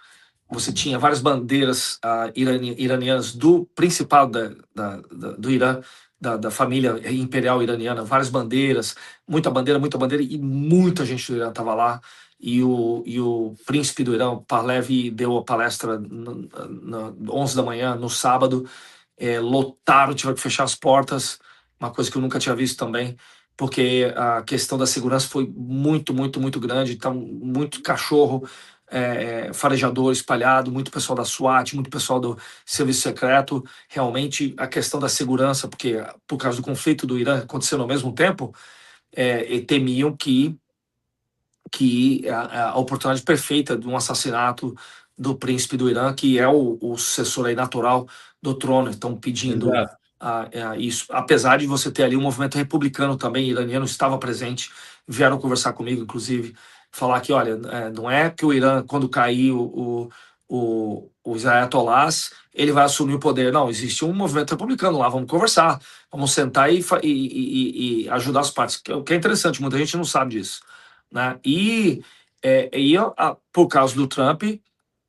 você tinha várias bandeiras iranianas do principal do Irã, da família imperial iraniana, várias bandeiras, muita bandeira, e muita gente do Irã estava lá. E o príncipe do Irã, Pahlavi, deu a palestra 11 da manhã, no sábado. Lotaram, tiveram que fechar as portas, uma coisa que eu nunca tinha visto também, porque a questão da segurança foi muito, muito, muito grande. Então, muito cachorro, farejador espalhado, muito pessoal da SWAT, muito pessoal do serviço secreto. Realmente a questão da segurança, porque por causa do conflito do Irã acontecendo ao mesmo tempo, temiam que a oportunidade perfeita de um assassinato do príncipe do Irã, que é o sucessor aí natural do trono. Estão pedindo isso, apesar de você ter ali um movimento republicano também iraniano estava presente, vieram conversar comigo, inclusive, falar que, olha, não é que o Irã, quando cair os ayatollahs, ele vai assumir o poder. Não, existe um movimento republicano lá, vamos conversar, vamos sentar e ajudar as partes. O que é interessante, muita gente não sabe disso. Né? Por causa do Trump,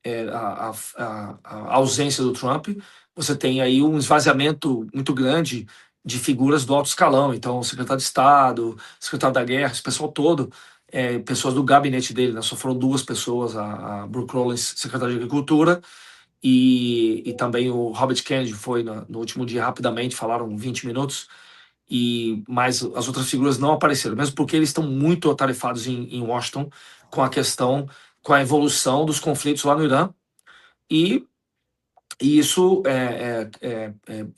a ausência do Trump, você tem aí um esvaziamento muito grande de figuras do alto escalão. Então, o secretário de Estado, secretário da Guerra, esse pessoal todo, pessoas do gabinete dele, né? Só foram 2 pessoas, a Brooke Rollins, secretária de Agricultura, e também o Robert Kennedy foi no último dia, rapidamente, falaram 20 minutos, mas as outras figuras não apareceram, mesmo porque eles estão muito atarefados em Washington com a evolução dos conflitos lá no Irã, e E isso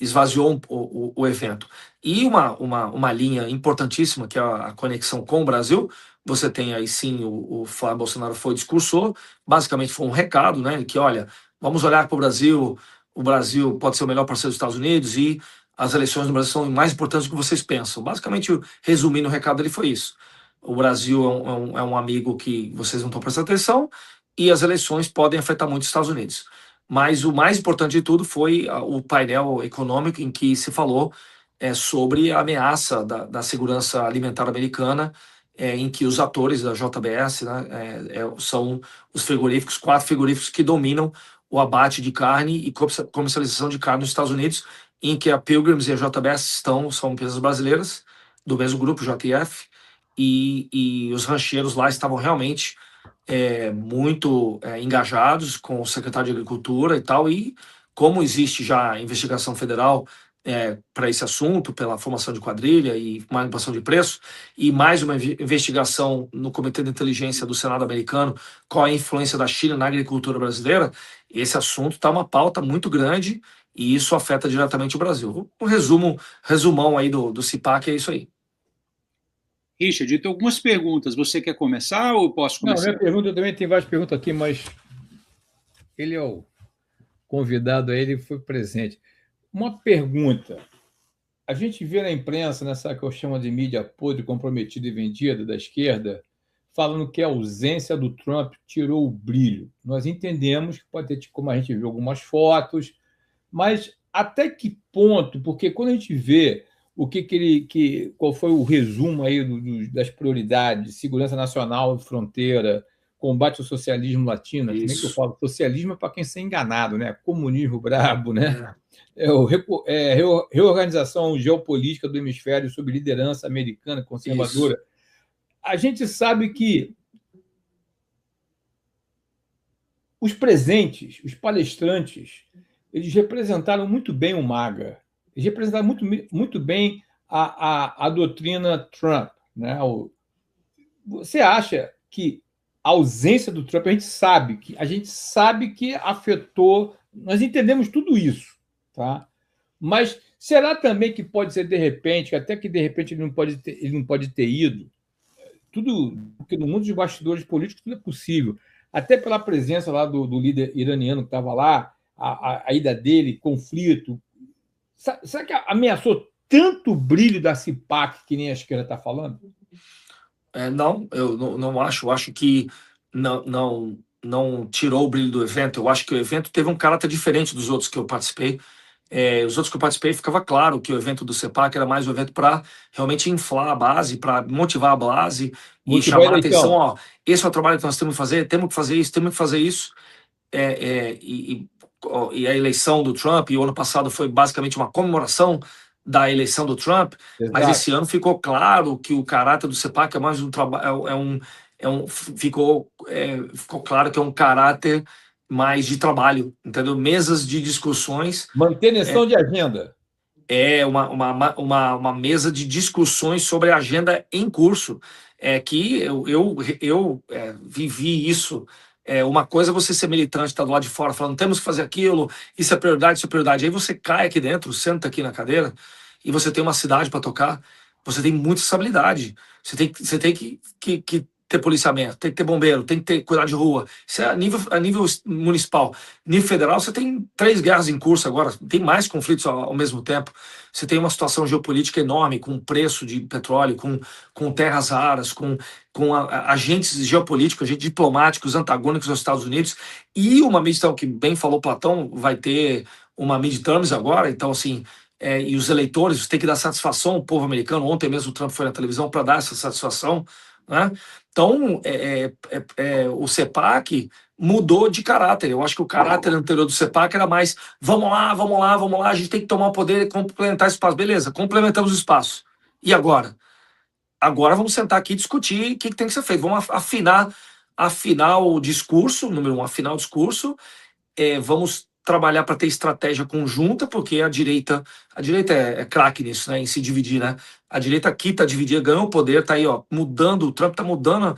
esvaziou o evento. E uma linha importantíssima, que é a conexão com o Brasil, você tem aí sim, o Flávio Bolsonaro discursou, basicamente foi um recado, né, que olha, vamos olhar para o Brasil pode ser o melhor parceiro dos Estados Unidos e as eleições no Brasil são mais importantes do que vocês pensam. Basicamente, resumindo, o recado dele foi isso. O Brasil é um amigo que vocês não estão prestando atenção e as eleições podem afetar muito os Estados Unidos. Mas o mais importante de tudo foi o painel econômico em que se falou sobre a ameaça da segurança alimentar americana, em que os atores da JBS, né, são os frigoríficos, 4 frigoríficos que dominam o abate de carne e comercialização de carne nos Estados Unidos, em que a Pilgrims e a JBS são empresas brasileiras, do mesmo grupo, JF, e os rancheiros lá estavam realmente muito engajados com o secretário de Agricultura e tal, e como existe já investigação federal para esse assunto, pela formação de quadrilha e manipulação de preço, e mais uma investigação no Comitê de Inteligência do Senado americano, qual a influência da China na agricultura brasileira, esse assunto está uma pauta muito grande e isso afeta diretamente o Brasil. Um resumão aí do CIPAC é isso aí. Richard, eu tenho algumas perguntas. Você quer começar ou eu posso começar? Não, minha pergunta, eu também tenho várias perguntas aqui, mas ele é o convidado, aí ele foi presente. Uma pergunta. A gente vê na imprensa, nessa que eu chamo de mídia podre, comprometida e vendida da esquerda, falando que a ausência do Trump tirou o brilho. Nós entendemos que pode ter, como a gente viu algumas fotos, mas até que ponto? Porque quando a gente vê qual foi o resumo aí das prioridades, segurança nacional e fronteira, combate ao socialismo latino, que nem que eu falo, socialismo é para quem ser enganado, né? Comunismo brabo, né? Reorganização geopolítica do hemisfério sob liderança americana conservadora. Isso. A gente sabe que os presentes, os palestrantes, eles representaram muito bem o MAGA. Eles representaram muito bem a doutrina Trump. Né? Você acha que a ausência do Trump, a gente sabe que afetou, nós entendemos tudo isso, tá? Mas será também que pode ser de repente, até que de repente ele não pode ter ido? Tudo, porque no mundo dos bastidores políticos tudo é possível. Até pela presença lá do líder iraniano que estava lá, a ida dele, conflito. Será que ameaçou tanto o brilho da CIPAC que nem a esquerda está falando? Não, eu não acho. Eu acho que não tirou o brilho do evento. Eu acho que o evento teve um caráter diferente dos outros que eu participei. Os outros que eu participei, ficava claro que o evento do CEPAC era mais um evento para realmente inflar a base, para motivar a base e chamar a atenção. Ó, esse é o trabalho que nós temos que fazer isso, temos que fazer isso. E a eleição do Trump, e o ano passado foi basicamente uma comemoração da eleição do Trump. Exato. Mas esse ano ficou claro que o caráter do CEPAC é mais um trabalho, ficou claro que é um caráter mais de trabalho, entendeu? Mesas de discussões. Manutenção de agenda. Uma mesa de discussões sobre a agenda em curso. Que eu vivi isso. Uma coisa é você ser militante, estar do lado de fora, falando temos que fazer aquilo, isso é prioridade, isso é prioridade. Aí você cai aqui dentro, senta aqui na cadeira, e você tem uma cidade para tocar, você tem muita estabilidade. Você tem que ter policiamento, tem que ter bombeiro, tem que ter cuidar de rua. Isso é a nível municipal. Nível federal, você tem 3 guerras em curso agora, tem mais conflitos ao mesmo tempo. Você tem uma situação geopolítica enorme, com preço de petróleo, com terras raras, com agentes geopolíticos, agentes diplomáticos antagônicos aos Estados Unidos, e uma midterm, que bem falou Platão, vai ter uma midterms agora, então assim, e os eleitores têm que dar satisfação ao povo americano. Ontem mesmo o Trump foi na televisão para dar essa satisfação, né? Então, o CEPAC mudou de caráter. Eu acho que o caráter anterior do CEPAC era mais vamos lá, a gente tem que tomar o poder e complementar o espaço. Beleza, complementamos o espaço. E agora? Agora vamos sentar aqui e discutir o que tem que ser feito. Vamos afinar o discurso, número 1, afinar o discurso. Vamos trabalhar para ter estratégia conjunta, porque a direita é craque nisso, né, em se dividir, né? A direita aqui está dividida, ganhou o poder, está aí, ó, mudando, o Trump está mudando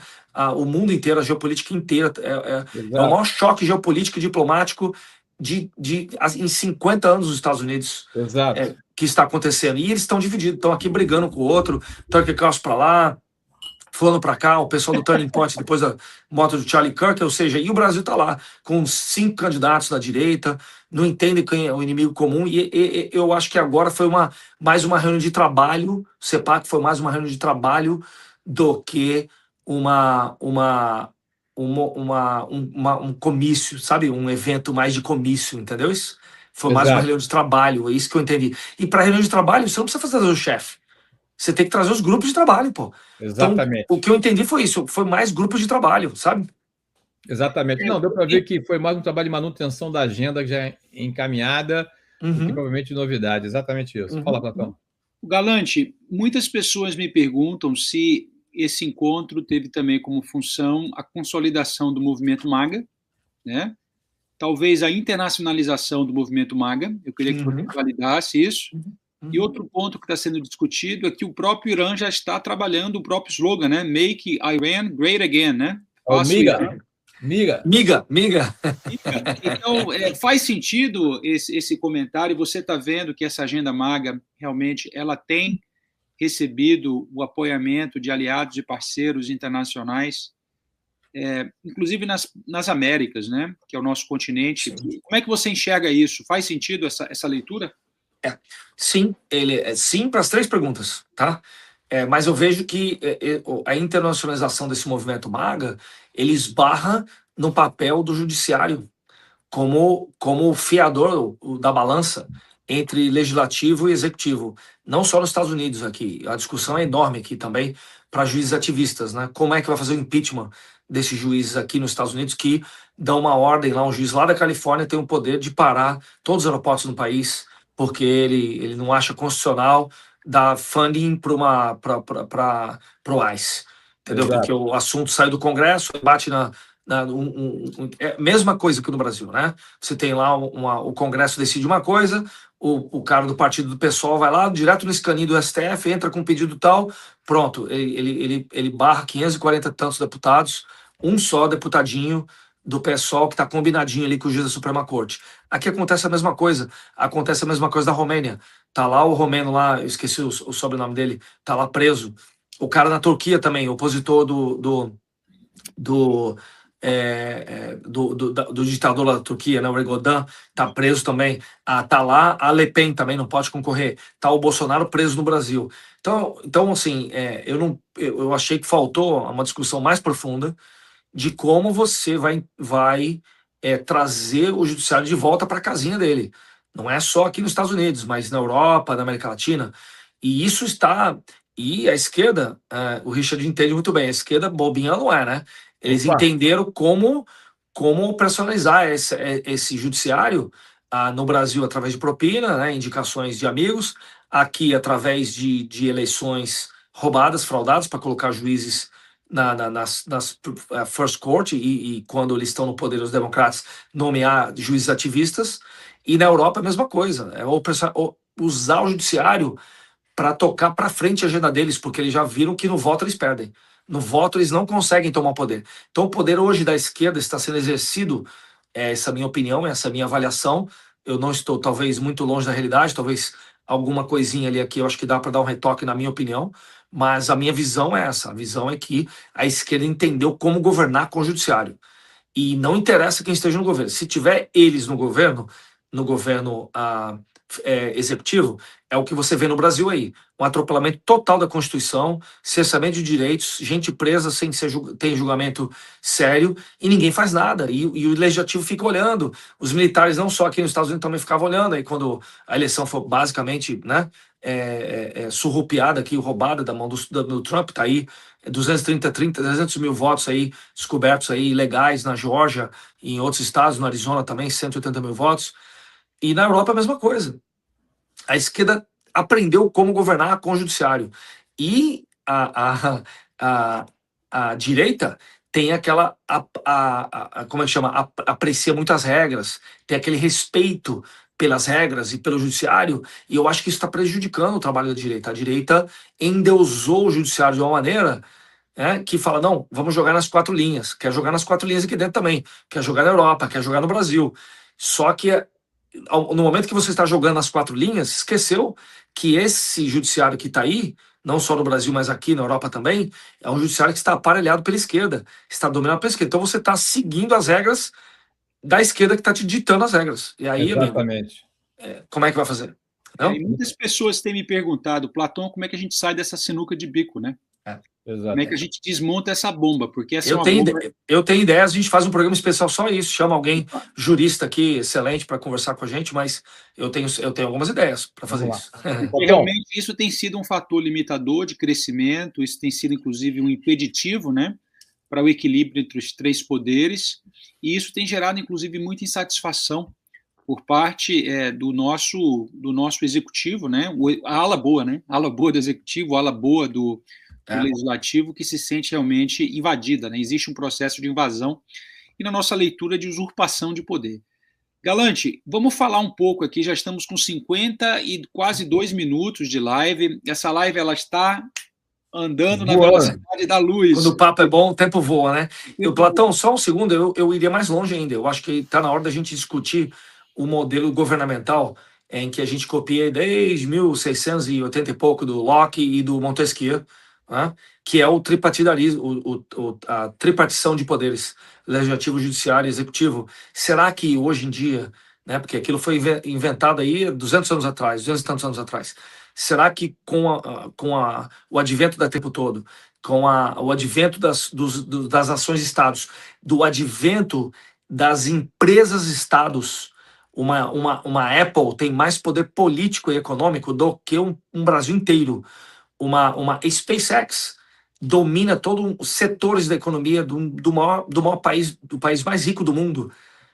o mundo inteiro, a geopolítica inteira. É o maior choque geopolítico e diplomático em 50 anos nos Estados Unidos. Exato. Que está acontecendo. E eles estão divididos, estão aqui brigando com o outro, Tucker Carlson para lá, fulano para cá, o pessoal do Turning Point depois da moto do Charlie Kirk, ou seja, e o Brasil está lá com 5 candidatos da direita, não entende quem é o inimigo comum, e eu acho que agora foi mais uma reunião de trabalho, o CEPAC foi mais uma reunião de trabalho do que um comício, sabe? Um evento mais de comício, entendeu isso? Foi mais uma reunião de trabalho, é isso que eu entendi. E para reunião de trabalho, você não precisa fazer o chefe. Você tem que trazer os grupos de trabalho, pô. Exatamente. Então, o que eu entendi foi isso, foi mais grupos de trabalho, sabe? Exatamente. Não, deu para ver que foi mais um trabalho de manutenção da agenda já encaminhada, do que provavelmente novidade. Exatamente isso. Fala, Platão. Galante, muitas pessoas me perguntam se esse encontro teve também como função a consolidação do movimento MAGA, né? Talvez a internacionalização do movimento MAGA. Eu queria que você validasse isso. E outro ponto que está sendo discutido é que o próprio Irã já está trabalhando o próprio slogan, né? Make Iran Great Again, né? Miga. Então, faz sentido esse comentário. Você está vendo que essa agenda MAGA realmente ela tem recebido o apoiamento de aliados e parceiros internacionais, inclusive nas Américas, né? Que é o nosso continente. Sim. Como é que você enxerga isso? Faz sentido essa leitura? Sim, sim para as 3 perguntas, tá? Mas eu vejo que a internacionalização desse movimento MAGA, ele esbarra no papel do judiciário como fiador da balança entre legislativo e executivo. Não só nos Estados Unidos aqui, a discussão é enorme aqui também para juízes ativistas, né? Como é que vai fazer o impeachment desses juízes aqui nos Estados Unidos que dão uma ordem lá, um juiz lá da Califórnia tem o poder de parar todos os aeroportos no país, porque ele não acha constitucional dar funding para o ICE, entendeu? Exato. Porque o assunto sai do Congresso, bate é a mesma coisa que no Brasil, né? Você tem lá o Congresso decide uma coisa, o cara do partido do PSOL vai lá, direto no escaninho do STF, entra com um pedido tal, pronto, ele barra 540 e tantos deputados, um só deputadinho do PSOL que está combinadinho ali com o juiz da Suprema Corte. Aqui acontece a mesma coisa da Romênia. Tá lá o romeno lá, eu esqueci o sobrenome dele, tá lá preso. O cara na Turquia também, opositor do ditador lá da Turquia, né, o Erdogan, tá preso também. Tá lá a Le Pen também não pode concorrer. Tá o Bolsonaro preso no Brasil. Então assim, eu achei que faltou uma discussão mais profunda de como você vai trazer o judiciário de volta para a casinha dele. Não é só aqui nos Estados Unidos, mas na Europa, na América Latina. E isso está... E a esquerda, o Richard entende muito bem, a esquerda bobinha não é, né? Eles entenderam como personalizar esse judiciário no Brasil através de propina, né, indicações de amigos, aqui através de eleições roubadas, fraudadas, para colocar juízes nas First Court e quando eles estão no poder, os democratas, nomear juízes ativistas. E na Europa a mesma coisa, usar o judiciário para tocar para frente a agenda deles, porque eles já viram que no voto eles perdem. No voto eles não conseguem tomar o poder. Então o poder hoje da esquerda está sendo exercido, essa é a minha opinião, essa é a minha avaliação. Eu não estou talvez muito longe da realidade, talvez alguma coisinha ali aqui eu acho que dá para dar um retoque na minha opinião, mas a minha visão é essa. A visão é que a esquerda entendeu como governar com o judiciário. E não interessa quem esteja no governo. Se tiver eles no governo executivo, é o que você vê no Brasil aí. Um atropelamento total da Constituição, cerceamento de direitos, gente presa sem ter julgamento sério, e ninguém faz nada. E o legislativo fica olhando. Os militares, não só aqui nos Estados Unidos, também ficavam olhando. Aí quando a eleição foi basicamente, né, surrupiada aqui, roubada da mão do Trump, tá aí 300 mil votos aí descobertos aí ilegais na Geórgia e em outros estados, no Arizona também 180 mil votos. E na Europa a mesma coisa. A esquerda aprendeu como governar com o judiciário. E a direita tem aquela, como é que chama? Aprecia muitas regras, tem aquele respeito pelas regras e pelo judiciário, e eu acho que isso está prejudicando o trabalho da direita. A direita endeusou o judiciário de uma maneira que fala, não, vamos jogar nas 4 linhas. Quer jogar nas 4 linhas aqui dentro também. Quer jogar na Europa, quer jogar no Brasil. Só que no momento que você está jogando as 4 linhas, esqueceu que esse judiciário que está aí, não só no Brasil, mas aqui na Europa também, é um judiciário que está aparelhado pela esquerda, está dominado pela esquerda. Então você está seguindo as regras da esquerda que está te ditando as regras. E aí, Exatamente. amigo, como é que vai fazer? Não? E muitas pessoas têm me perguntado, Platão, como é que a gente sai dessa sinuca de bico, né? Como é que a gente desmonta essa bomba? Porque essa eu tenho ideias, a gente faz um programa especial só isso, chama alguém jurista aqui, excelente, para conversar com a gente, mas eu tenho algumas ideias para fazer isso. Porque realmente isso tem sido um fator limitador de crescimento, isso tem sido, inclusive, um impeditivo, né, para o equilíbrio entre os 3 poderes, e isso tem gerado, inclusive, muita insatisfação por parte do nosso executivo, né, a ala boa, né, a ala boa do executivo, a ala boa do legislativo, que se sente realmente invadida, né? Existe um processo de invasão e na nossa leitura de usurpação de poder. Galante, vamos falar um pouco aqui, já estamos com 50 e quase 2 minutos de live. Essa live ela está andando na velocidade da luz. Quando o papo é bom, o tempo voa, né? Platão, só um segundo, eu iria mais longe ainda. Eu acho que está na hora da gente discutir o modelo governamental em que a gente copia desde 1680 e pouco do Locke e do Montesquieu, né? Que é o tripartidarismo, a tripartição de poderes, legislativo, judiciário e executivo. Será que hoje em dia, né, porque aquilo foi inventado aí 200 anos atrás, 200 e tantos anos atrás, será que com o advento da tempo todo, com o advento das ações estados, do advento das empresas estados, uma Apple tem mais poder político e econômico do que um Brasil inteiro? Uma SpaceX domina todos os setores da economia do maior país, do país mais rico do mundo,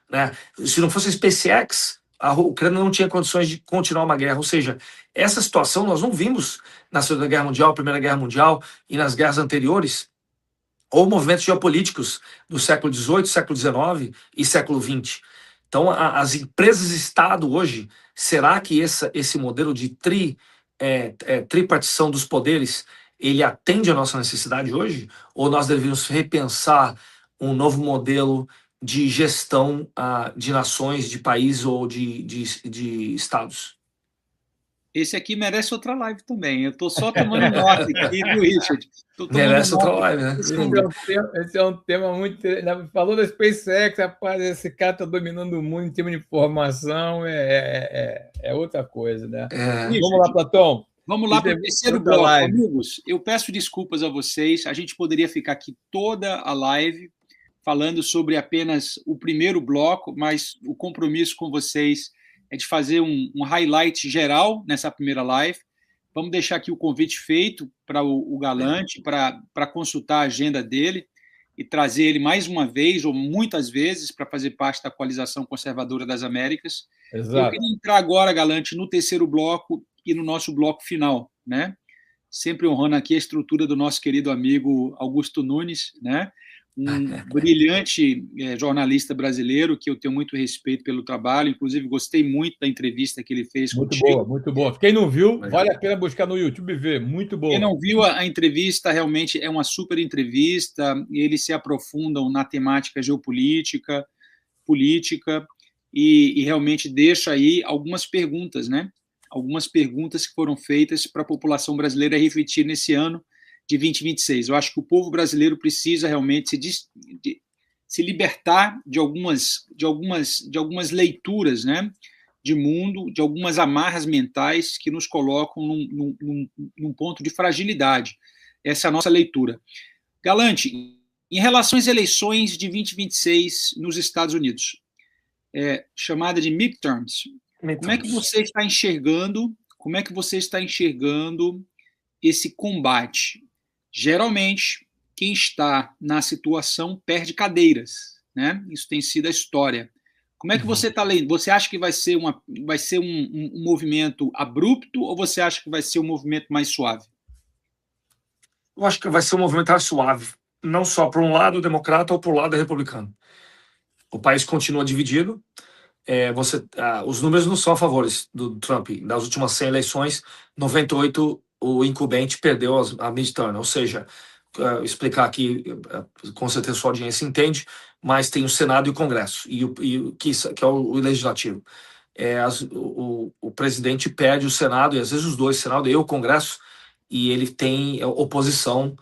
né? Se não fosse a SpaceX, a Ucrânia não tinha condições de continuar uma guerra. Ou seja, essa situação nós não vimos na Segunda Guerra Mundial, Primeira Guerra Mundial e nas guerras anteriores, ou movimentos geopolíticos do século XVIII, século XIX e século XX. Então, as empresas-estado hoje, será que esse modelo de tripartição dos poderes, ele atende a nossa necessidade hoje? Ou nós deveríamos repensar um novo modelo de gestão de nações, de países ou de estados? Esse aqui merece outra live também. Eu estou só tomando nota aqui, viu, Richard? Merece outra live, né? Esse é um tema muito interessante. Falou da SpaceX, rapaz, esse cara está dominando o mundo em termos de informação, é outra coisa, né? Vamos lá, Platão. Vamos lá para o terceiro bloco. Amigos, eu peço desculpas a vocês. A gente poderia ficar aqui toda a live falando sobre apenas o primeiro bloco, mas o compromisso com vocês é de fazer um highlight geral nessa primeira live. Vamos deixar aqui o convite feito para o Galante, para consultar a agenda dele e trazer ele mais uma vez, ou muitas vezes, para fazer parte da Coalização Conservadora das Américas. Exato. Eu queria entrar agora, Galante, no terceiro bloco e no nosso bloco final, né? Sempre honrando aqui a estrutura do nosso querido amigo Augusto Nunes, né? Um brilhante jornalista brasileiro que eu tenho muito respeito pelo trabalho, inclusive gostei muito da entrevista que ele fez contigo. Muito boa. Quem não viu, vale a pena buscar no YouTube e ver, muito boa. Quem não viu a entrevista, realmente é uma super entrevista, eles se aprofundam na temática geopolítica, política, e realmente deixa aí algumas perguntas, né? Algumas perguntas que foram feitas para a população brasileira refletir nesse ano de 2026. Eu acho que o povo brasileiro precisa realmente se libertar de algumas leituras, né, de mundo, de algumas amarras mentais que nos colocam num ponto de fragilidade. Essa é a nossa leitura. Galante, em relação às eleições de 2026 nos Estados Unidos, chamada de midterms, como é que você está enxergando? Como é que você está enxergando esse combate? Geralmente, quem está na situação perde cadeiras, né? Isso tem sido a história. Como é que você está lendo? Você acha que vai ser um movimento abrupto ou você acha que vai ser um movimento mais suave? Eu acho que vai ser um movimento mais suave, não só para um lado democrata ou para o lado republicano. O país continua dividido. Os números não são a favor do Trump. Das últimas 100 eleições, 98 o incumbente perdeu a midterm, ou seja, explicar aqui, com certeza sua audiência entende, mas tem o Senado e o Congresso, que é o Legislativo. O presidente pede o Senado, e às vezes os dois, o Senado e o Congresso, e ele tem oposição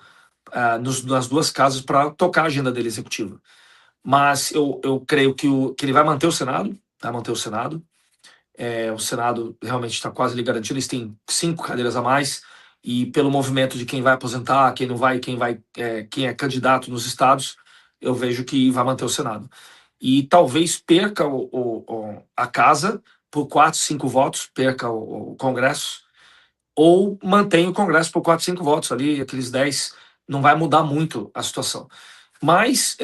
nas duas casas para tocar a agenda dele executiva. Mas eu creio que ele vai manter o Senado, vai manter o Senado. O Senado realmente está quase ali garantido, eles têm 5 cadeiras a mais, e pelo movimento de quem vai aposentar, quem não vai, quem é candidato nos estados, eu vejo que vai manter o Senado. E talvez perca a casa por 4, 5 votos, perca o Congresso, ou mantenha o Congresso por 4, 5 votos ali, aqueles 10, não vai mudar muito a situação. Mas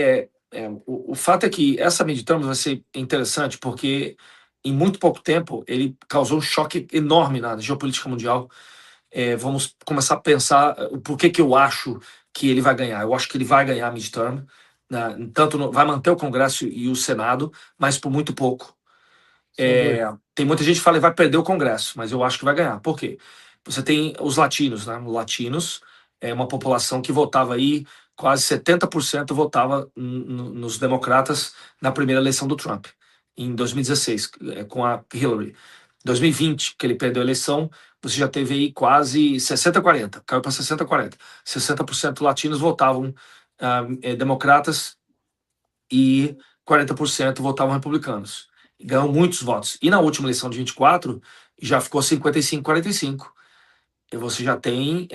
o fato é que essa midterm vai ser interessante porque em muito pouco tempo ele causou um choque enorme na geopolítica mundial. Vamos começar a pensar o porquê que eu acho que ele vai ganhar. Eu acho que ele vai ganhar a midterm, né? Vai manter o Congresso e o Senado, mas por muito pouco. Tem muita gente que fala que vai perder o Congresso, mas eu acho que vai ganhar. Por quê? Você tem os latinos, né? Os latinos é uma população que votava aí, quase 70% votava nos democratas na primeira eleição do Trump, em 2016, com a Hillary. 2020, que ele perdeu a eleição, você já teve aí quase 60-40, caiu para 60-40. 60% latinos votavam democratas e 40% votavam republicanos. Ganhou muitos votos. E na última eleição de 24, já ficou 55-45. E você já tem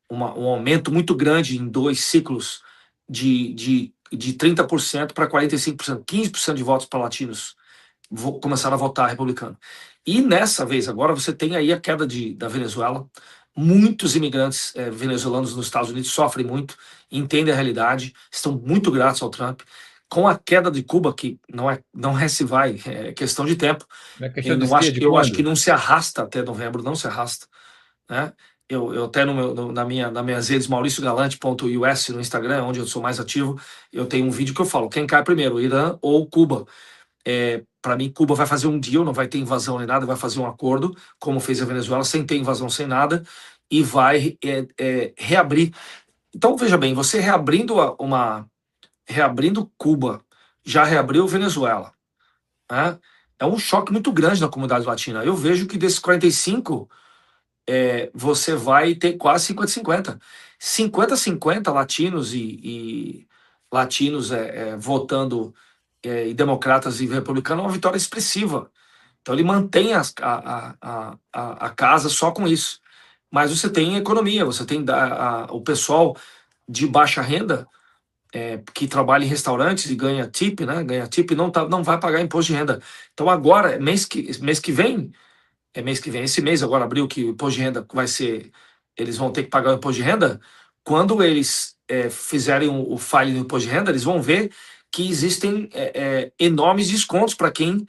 um aumento muito grande em 2 ciclos de 30% para 45%, 15% de votos para latinos começaram a votar republicano. E nessa vez agora você tem aí a queda da Venezuela. Muitos imigrantes venezuelanos nos Estados Unidos sofrem muito, entendem a realidade, estão muito gratos ao Trump. Com a queda de Cuba, que não é se vai, é questão de tempo. Eu acho que não se arrasta até novembro, não se arrasta, né? Eu até nas minhas redes, mauriciogalante.us no Instagram, onde eu sou mais ativo, eu tenho um vídeo que eu falo, quem cai primeiro, Irã ou Cuba? Para mim, Cuba vai fazer um deal, não vai ter invasão nem nada, vai fazer um acordo, como fez a Venezuela, sem ter invasão, sem nada, e vai reabrir. Então, veja bem, você reabrindo Cuba, já reabriu Venezuela, né? É um choque muito grande na comunidade latina. Eu vejo que desses 45, você vai ter quase 50-50. 50-50 latinos e latinos votando e democratas e republicanos, é uma vitória expressiva. Então ele mantém a casa só com isso. Mas você tem economia, você tem o pessoal de baixa renda que trabalha em restaurantes e ganha tip, né? Ganha tip e não vai pagar imposto de renda. Então agora, mês que vem, esse mês agora abril, que o imposto de renda vai ser, eles vão ter que pagar o imposto de renda. Quando eles fizerem o filing do imposto de renda, eles vão ver que existem enormes descontos para quem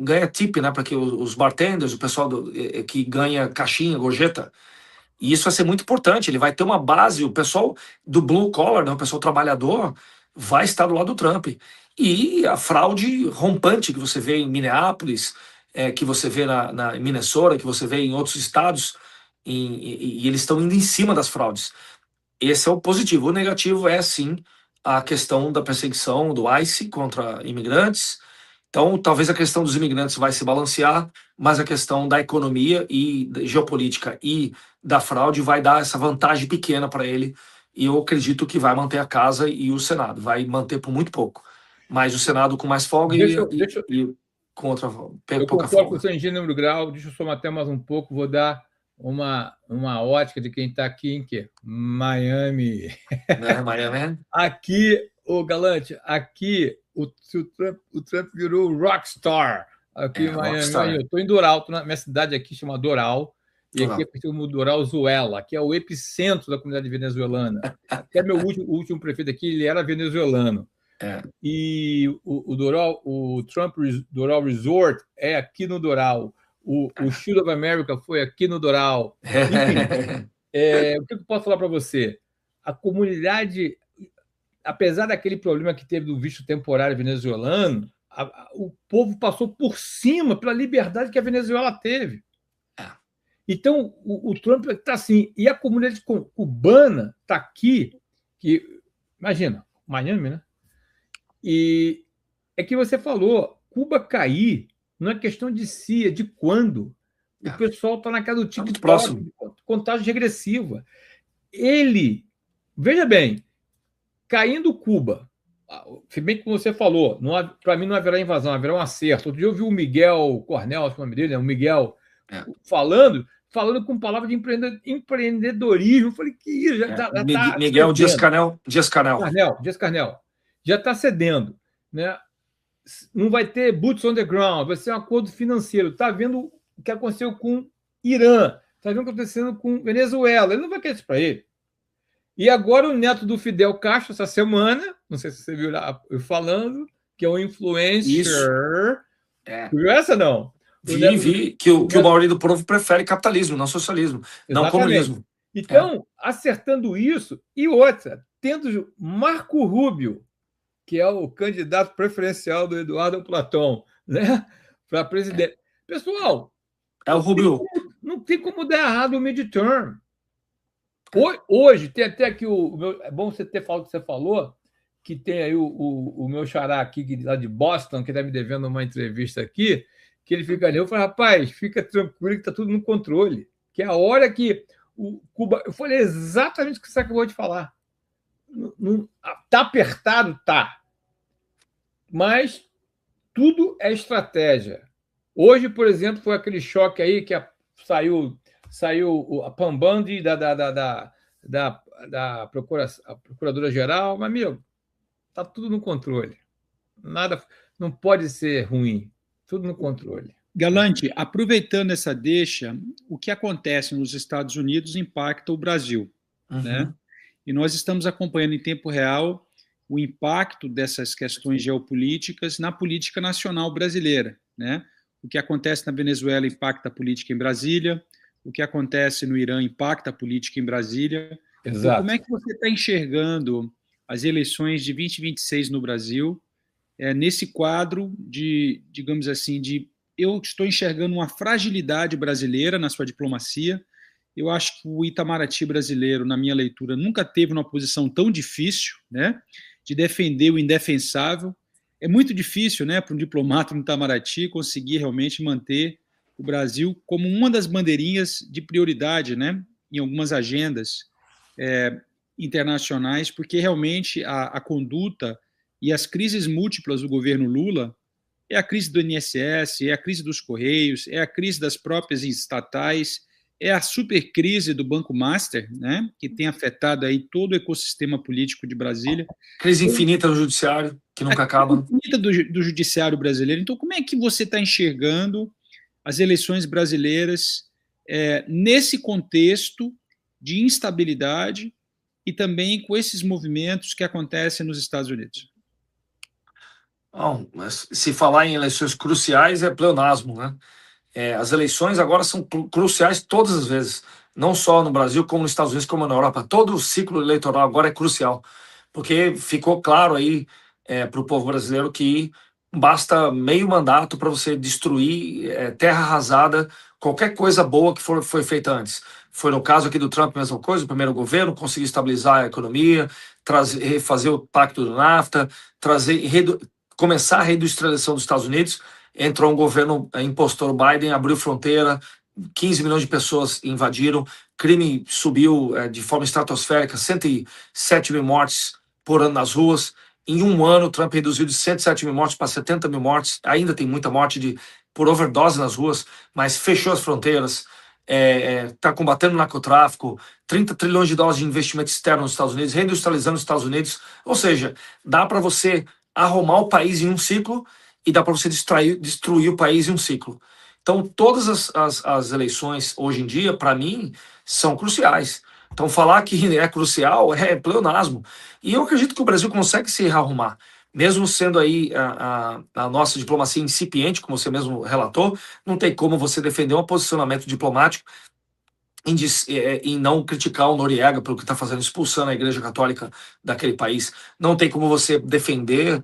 ganha tip, né? Para que os bartenders, o pessoal que ganha caixinha, gorjeta. E isso vai ser muito importante. Ele vai ter uma base, o pessoal do blue collar, né? O pessoal trabalhador, vai estar do lado do Trump. E a fraude rompante que você vê em Minneapolis, que você vê em Minnesota, que você vê em outros estados, e eles estão indo em cima das fraudes. Esse é o positivo. O negativo é, sim, a questão da perseguição do ICE contra imigrantes. Então, talvez a questão dos imigrantes vai se balancear, mas a questão da economia e da geopolítica e da fraude vai dar essa vantagem pequena para ele. E eu acredito que vai manter a casa e o Senado. Vai manter por muito pouco. Mas o Senado com mais folga e com outra folga. Eu concordo com o seu em gênero grau. Deixa eu somar até mais um pouco. Vou dar uma ótica de quem está aqui em quê? Miami. Miami. Aqui, Galante, aqui o Trump virou rockstar aqui em Miami. Eu estou em Doral, na minha cidade aqui chama Doral, e aqui é como Doral Zuela, que é o epicentro da comunidade venezuelana. Até meu último prefeito aqui, ele era venezuelano. E o Trump Doral Resort é aqui no Doral. O Shield of America foi aqui no Doral. Enfim, o que eu posso falar para você? A comunidade, apesar daquele problema que teve do visto temporário venezuelano, o povo passou por cima pela liberdade que a Venezuela teve. Então, o Trump está assim, e a comunidade cubana está aqui, que, imagina, Miami, né? E é que você falou, Cuba cair não é questão de se, é de quando. O pessoal está na casa do TikTok, contagem regressiva. Ele, veja bem, caindo Cuba, se bem que você falou, para mim não haverá invasão, haverá um acerto. Outro dia eu vi o Miguel Cornel, acho que é o nome dele, né? O Miguel, falando com palavras de empreendedorismo. Eu falei, que isso? Miguel Dias-Canel. Dias Canel. Já está cedendo. Né? Não vai ter boots on the ground, vai ser um acordo financeiro. Está vendo o que aconteceu com Irã, está vendo o que está acontecendo com Venezuela. Ele não vai querer isso para ele. E agora o neto do Fidel Castro, essa semana, não sei se você viu lá eu falando, que é um influencer. Viu essa, não? Vi que o maioria do povo prefere capitalismo, não socialismo, não comunismo. Então, acertando isso, e outra, tendo Marco Rubio, que é o candidato preferencial do Eduardo Platón, né, para presidente. Pessoal, é o Rubio. Não tem como dar errado o midterm. Hoje, tem até aqui é bom você ter falado o que você falou, que tem aí o meu xará aqui, lá de Boston, que está me devendo uma entrevista aqui, que ele fica ali. Eu falei, rapaz, fica tranquilo que está tudo no controle. Que é a hora que o Cuba. Eu falei exatamente o que você acabou de falar. Está apertado? Tá. Mas tudo é estratégia. Hoje, por exemplo, foi aquele choque aí que saiu a Pambandi da Procuradora-Geral, mas, meu, está tudo no controle. Nada, não pode ser ruim. Tudo no controle. Galante, aproveitando essa deixa, o que acontece nos Estados Unidos impacta o Brasil. Né? E nós estamos acompanhando em tempo real o impacto dessas questões geopolíticas na política nacional brasileira. Né? O que acontece na Venezuela impacta a política em Brasília, o que acontece no Irã impacta a política em Brasília. Exato. Então, como é que você está enxergando as eleições de 2026 no Brasil, nesse quadro de, digamos assim, eu estou enxergando uma fragilidade brasileira na sua diplomacia. Eu acho que o Itamaraty brasileiro, na minha leitura, nunca teve uma posição tão difícil, né, de defender o indefensável. É muito difícil, né, para um diplomata no Itamaraty conseguir realmente manter o Brasil como uma das bandeirinhas de prioridade, né, em algumas agendas internacionais, porque realmente a conduta e as crises múltiplas do governo Lula é a crise do INSS, é a crise dos Correios, é a crise das próprias estatais, é a supercrise do Banco Master, né, que tem afetado aí todo o ecossistema político de Brasília. Crise infinita do judiciário, que nunca acaba. Infinita do judiciário brasileiro. Então, como é que você está enxergando as eleições brasileiras nesse contexto de instabilidade e também com esses movimentos que acontecem nos Estados Unidos? Bom, mas se falar em eleições cruciais é pleonasmo, né? As eleições agora são cruciais todas as vezes, não só no Brasil, como nos Estados Unidos, como na Europa. Todo o ciclo eleitoral agora é crucial, porque ficou claro aí para o povo brasileiro que basta meio mandato para você destruir terra arrasada, qualquer coisa boa que foi feita antes. Foi no caso aqui do Trump a mesma coisa, o primeiro governo conseguiu estabilizar a economia, fazer o pacto do NAFTA, começar a reindustrialização dos Estados Unidos. Entrou um governo impostor Biden, abriu fronteira, 15 milhões de pessoas invadiram, crime subiu de forma estratosférica, 107 mil mortes por ano nas ruas. Em um ano, Trump reduziu de 107 mil mortes para 70 mil mortes. Ainda tem muita morte por overdose nas ruas, mas fechou as fronteiras, está combatendo o narcotráfico, 30 trilhões de dólares de investimento externo nos Estados Unidos, reindustrializando os Estados Unidos. Ou seja, dá para você arrumar o país em um ciclo e dá para você destruir o país em um ciclo. Então, todas as eleições, hoje em dia, para mim, são cruciais. Então, falar que é crucial é pleonasmo. E eu acredito que o Brasil consegue se arrumar. Mesmo sendo aí a nossa diplomacia incipiente, como você mesmo relatou, não tem como você defender um posicionamento diplomático em não criticar o Noriega pelo que está fazendo, expulsando a Igreja Católica daquele país. Não tem como você defender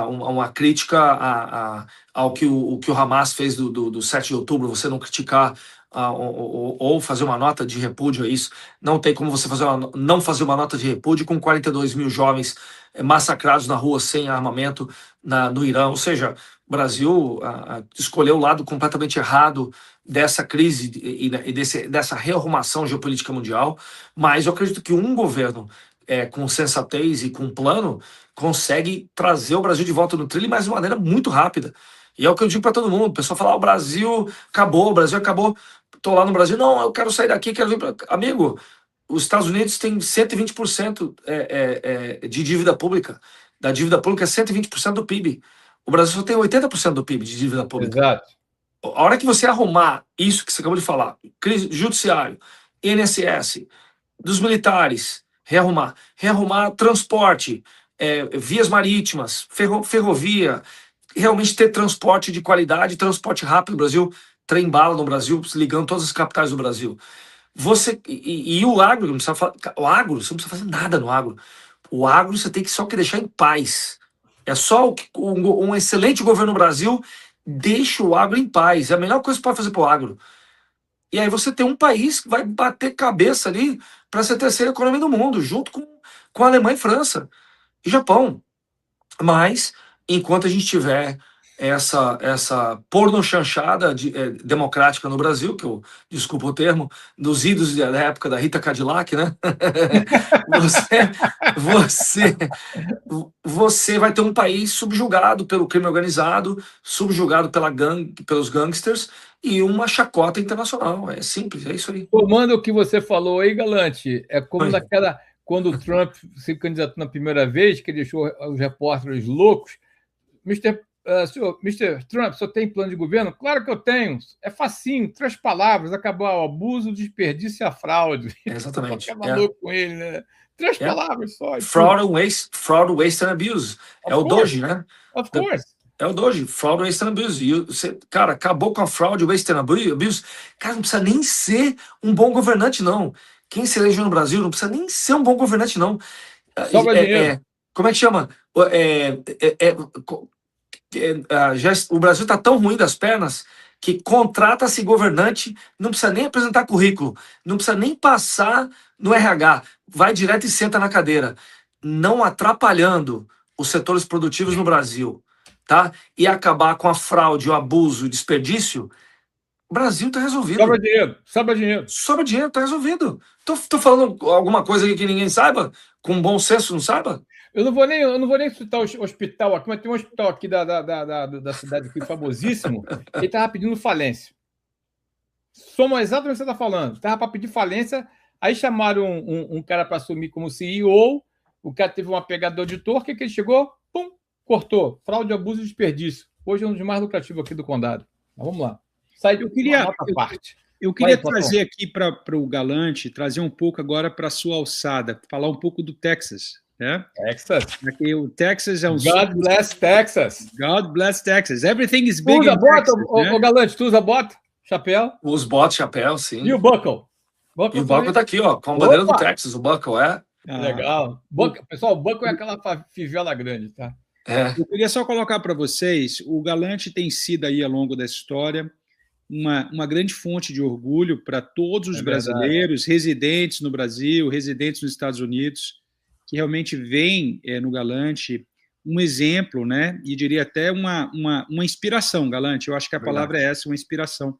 uma crítica ao que o Hamas fez do 7 de outubro, você não criticar ou fazer uma nota de repúdio a isso. Não tem como você não fazer uma nota de repúdio com 42 mil jovens massacrados na rua sem armamento no Irã. Ou seja, o Brasil escolheu o lado completamente errado dessa crise e dessa rearrumação geopolítica mundial, mas eu acredito que um governo com sensatez e com plano consegue trazer o Brasil de volta no trilho, mas de maneira muito rápida. E é o que eu digo para todo mundo. O pessoal fala, o Brasil acabou. Estou lá no Brasil, não, eu quero sair daqui, quero vir para... Amigo, os Estados Unidos têm 120% de dívida pública. Da dívida pública é 120% do PIB. O Brasil só tem 80% do PIB de dívida pública. Exato. A hora que você arrumar isso que você acabou de falar, crise judiciário, INSS, dos militares, rearrumar transporte, vias marítimas, ferrovia, realmente ter transporte de qualidade, transporte rápido no Brasil, trem-bala no Brasil, ligando todas as capitais do Brasil. E o agro, não precisa falar, o agro, você não precisa fazer nada no agro. O agro você tem que só que deixar em paz. É só um excelente governo no Brasil deixa o agro em paz. É a melhor coisa que pode fazer para o agro. E aí você tem um país que vai bater cabeça ali para ser a terceira economia do mundo, junto com a Alemanha e França e Japão. Mas, enquanto a gente tiver essa pornochanchada democrática no Brasil, que eu, desculpa o termo, dos idos da época da Rita Cadillac, né? você vai ter um país subjugado pelo crime organizado, subjugado pelos gangsters e uma chacota internacional. É simples, é isso aí. Tomando o que você falou aí, Galante, é como quando o Trump se candidatou na primeira vez, que deixou os repórteres loucos. Mr. Trump, você tem plano de governo? Claro que eu tenho. É facinho, 3 palavras: acabar o abuso, o desperdício e a fraude. Exatamente. Ficava louco com ele, né? 3 palavras só. Fraud, waste and abuse. É o Doge, né? Of course. É o Doge, fraud, waste and abuse. E você, cara, acabou com a fraude, waste and abuse. Cara, não precisa nem ser um bom governante, não. Quem se elegeu no Brasil não precisa nem ser um bom governante, não. Sobra dinheiro. Como é que chama? O Brasil está tão ruim das pernas que contrata-se governante, não precisa nem apresentar currículo, não precisa nem passar no RH, vai direto e senta na cadeira, não atrapalhando os setores produtivos no Brasil, tá? E acabar com a fraude, o abuso, o desperdício. O Brasil está resolvido. Sobra dinheiro. Sobra dinheiro, está resolvido. Tô falando alguma coisa aqui que ninguém saiba? Com bom senso não saiba? Eu não vou nem citar o hospital aqui, mas tem um hospital aqui da cidade aqui, famosíssimo, ele estava pedindo falência. Soma exatamente o que você está falando. Estava para pedir falência, aí chamaram um cara para assumir como CEO, o cara teve uma pegada do auditor, o que ele chegou? Pum, cortou. Fraude, abuso e desperdício. Hoje é um dos mais lukrativos aqui do condado. Mas vamos lá. Eu queria trazer aqui para o Galante, trazer um pouco agora para a sua alçada, falar um pouco do Texas. Texas. Aqui, o Texas é um... God bless Texas. God bless Texas. Everything is big in Texas. O Galante, tu usa bota? Chapéu? Os botas, chapéu, sim. E o buckle? E o buckle tá aqui, ó, com a bandeira do Texas. O buckle Legal. Pessoal, o buckle é aquela fivela grande, tá? Eu queria só colocar para vocês, o Galante tem sido aí, ao longo dessa história, uma grande fonte de orgulho para todos os brasileiros, residentes no Brasil, residentes nos Estados Unidos, que realmente veem no Galante um exemplo, né? E diria até uma inspiração, Galante. Eu acho que a palavra é essa, uma inspiração.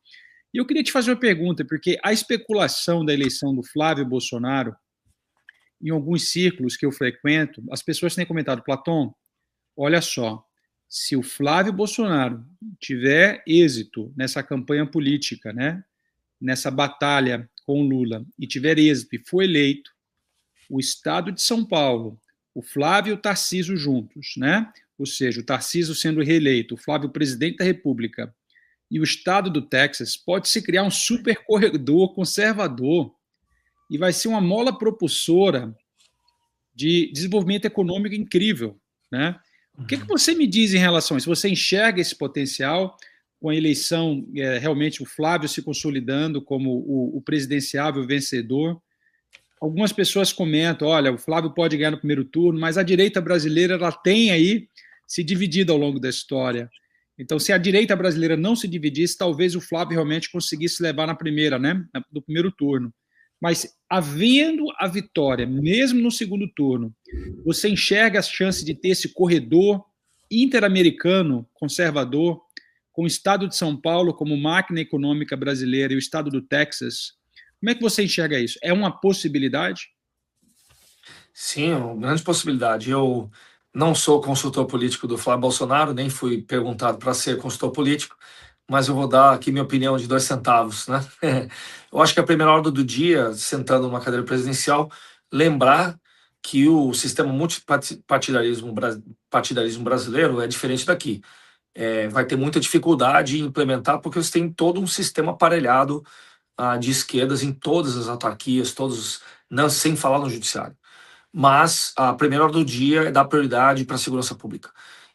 E eu queria te fazer uma pergunta, porque a especulação da eleição do Flávio Bolsonaro, em alguns círculos que eu frequento, as pessoas têm comentado, Platão, olha só, se o Flávio Bolsonaro tiver êxito nessa campanha política, né? Nessa batalha com o Lula, e tiver êxito e for eleito, o Estado de São Paulo, o Flávio e o Tarcísio juntos, né? Ou seja, o Tarcísio sendo reeleito, o Flávio presidente da República, e o Estado do Texas, pode-se criar um super corredor conservador e vai ser uma mola propulsora de desenvolvimento econômico incrível, né? O que você me diz em relação a isso? Você enxerga esse potencial com a eleição, realmente o Flávio se consolidando como o presidenciável vencedor? Algumas pessoas comentam, olha, o Flávio pode ganhar no primeiro turno, mas a direita brasileira ela tem aí se dividido ao longo da história. Então, se a direita brasileira não se dividisse, talvez o Flávio realmente conseguisse levar na primeira, né, no primeiro turno. Mas, havendo a vitória, mesmo no segundo turno, você enxerga as chances de ter esse corredor interamericano conservador, com o estado de São Paulo como máquina econômica brasileira e o estado do Texas? Como é que você enxerga isso? É uma possibilidade? Sim, é uma grande possibilidade. Eu não sou consultor político do Flávio Bolsonaro, nem fui perguntado para ser consultor político, mas eu vou dar aqui minha opinião de 2 centavos, né? Eu acho que a primeira hora do dia, sentando numa cadeira presidencial, lembrar que o sistema multipartidarismo brasileiro é diferente daqui. Vai ter muita dificuldade em implementar, porque você tem todo um sistema aparelhado de esquerdas em todas as autarquias, não, sem falar no judiciário. Mas a primeira hora do dia é dar prioridade para a segurança pública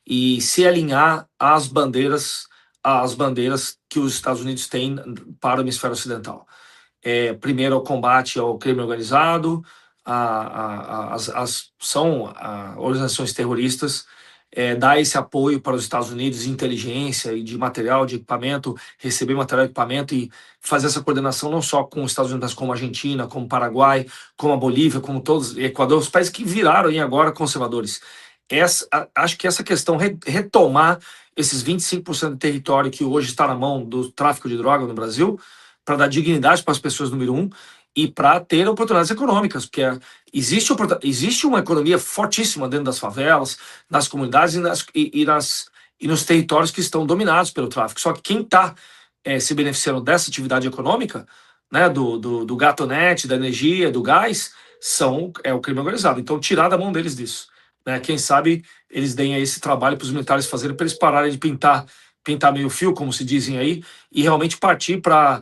e se alinhar às bandeiras que os Estados Unidos têm para o hemisfério ocidental. Primeiro, o combate ao crime organizado, são organizações terroristas, dar esse apoio para os Estados Unidos de inteligência e de material, de equipamento, receber material e equipamento e fazer essa coordenação não só com os Estados Unidos, mas como a Argentina, como o Paraguai, como a Bolívia, como todos, Equador, os países que viraram aí agora conservadores. Acho que essa questão, retomar esses 25% do território que hoje está na mão do tráfico de droga no Brasil, para dar dignidade para as pessoas, número um, e para ter oportunidades econômicas, porque existe uma economia fortíssima dentro das favelas, nas comunidades e nos territórios que estão dominados pelo tráfico. Só que quem está se beneficiando dessa atividade econômica, né, do gatonete, da energia, do gás, é o crime organizado. Então, tirar da mão deles disso. Né? Quem sabe eles deem esse trabalho para os militares fazerem, para eles pararem de pintar meio fio, como se dizem aí, e realmente partir para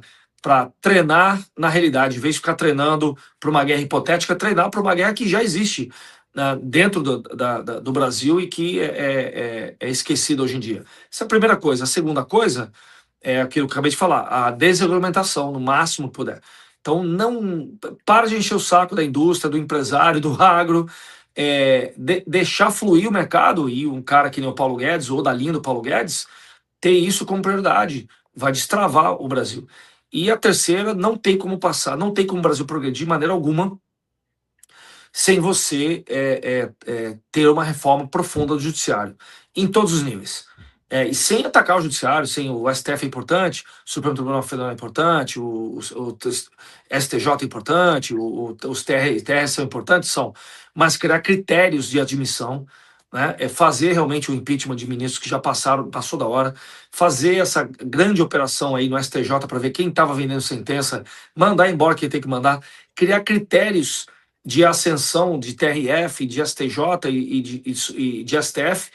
treinar na realidade, em vez de ficar treinando para uma guerra hipotética, treinar para uma guerra que já existe, né, dentro do Brasil e que é esquecida hoje em dia. Essa é a primeira coisa. A segunda coisa é aquilo que eu acabei de falar, a desregulamentação, no máximo que puder. Então, não para de encher o saco da indústria, do empresário, do agro, deixar fluir o mercado, e um cara que nem o Paulo Guedes, ou da linha do Paulo Guedes, ter isso como prioridade, vai destravar o Brasil. E a terceira, não tem como o Brasil progredir de maneira alguma sem você ter uma reforma profunda do judiciário, em todos os níveis. E sem atacar o judiciário, sem o STF é importante, o Supremo Tribunal Federal é importante, o STJ é importante, os TRs são importantes, mas criar critérios de admissão, né, fazer realmente o impeachment de ministros que já passou da hora, fazer essa grande operação aí no STJ para ver quem estava vendendo sentença, mandar embora quem tem que mandar, criar critérios de ascensão de TRF, de STJ e de STF,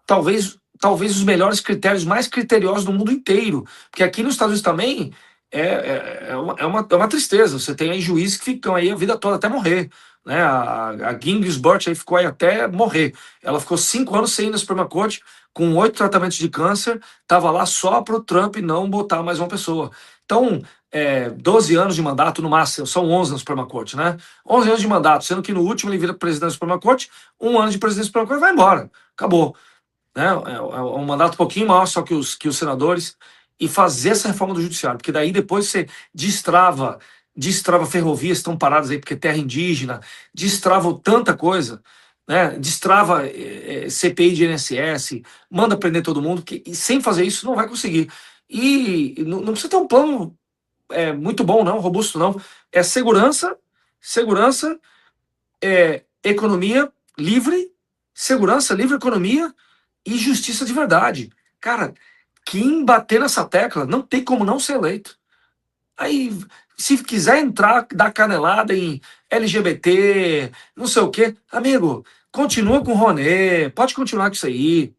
talvez os melhores critérios, mais criteriosos do mundo inteiro, porque aqui nos Estados Unidos também é uma tristeza. Você tem aí juízes que ficam aí a vida toda até morrer, né? A Ginsburg aí ficou aí até morrer. Ela ficou 5 anos sem ir na Suprema Corte, com 8 tratamentos de câncer, estava lá só para o Trump não botar mais uma pessoa. Então, 12 anos de mandato no máximo, são 11 na Suprema Corte, né? 11 anos de mandato, sendo que no último ele vira presidente da Suprema Corte, 1 ano de presidente da Suprema Corte, vai embora, acabou. Né? É um mandato um pouquinho maior só que os senadores, e fazer essa reforma do judiciário, porque daí depois você destrava ferrovias que estão paradas aí porque terra indígena, destrava tanta coisa, né? Destrava CPI de INSS, manda prender todo mundo, e sem fazer isso não vai conseguir. E não precisa ter um plano muito bom, não, robusto, não. É segurança, economia livre, segurança, livre economia e justiça de verdade. Cara, quem bater nessa tecla não tem como não ser eleito. Aí, se quiser entrar, dar canelada em LGBT, não sei o quê, amigo, continua com o Rouanet, pode continuar com isso aí,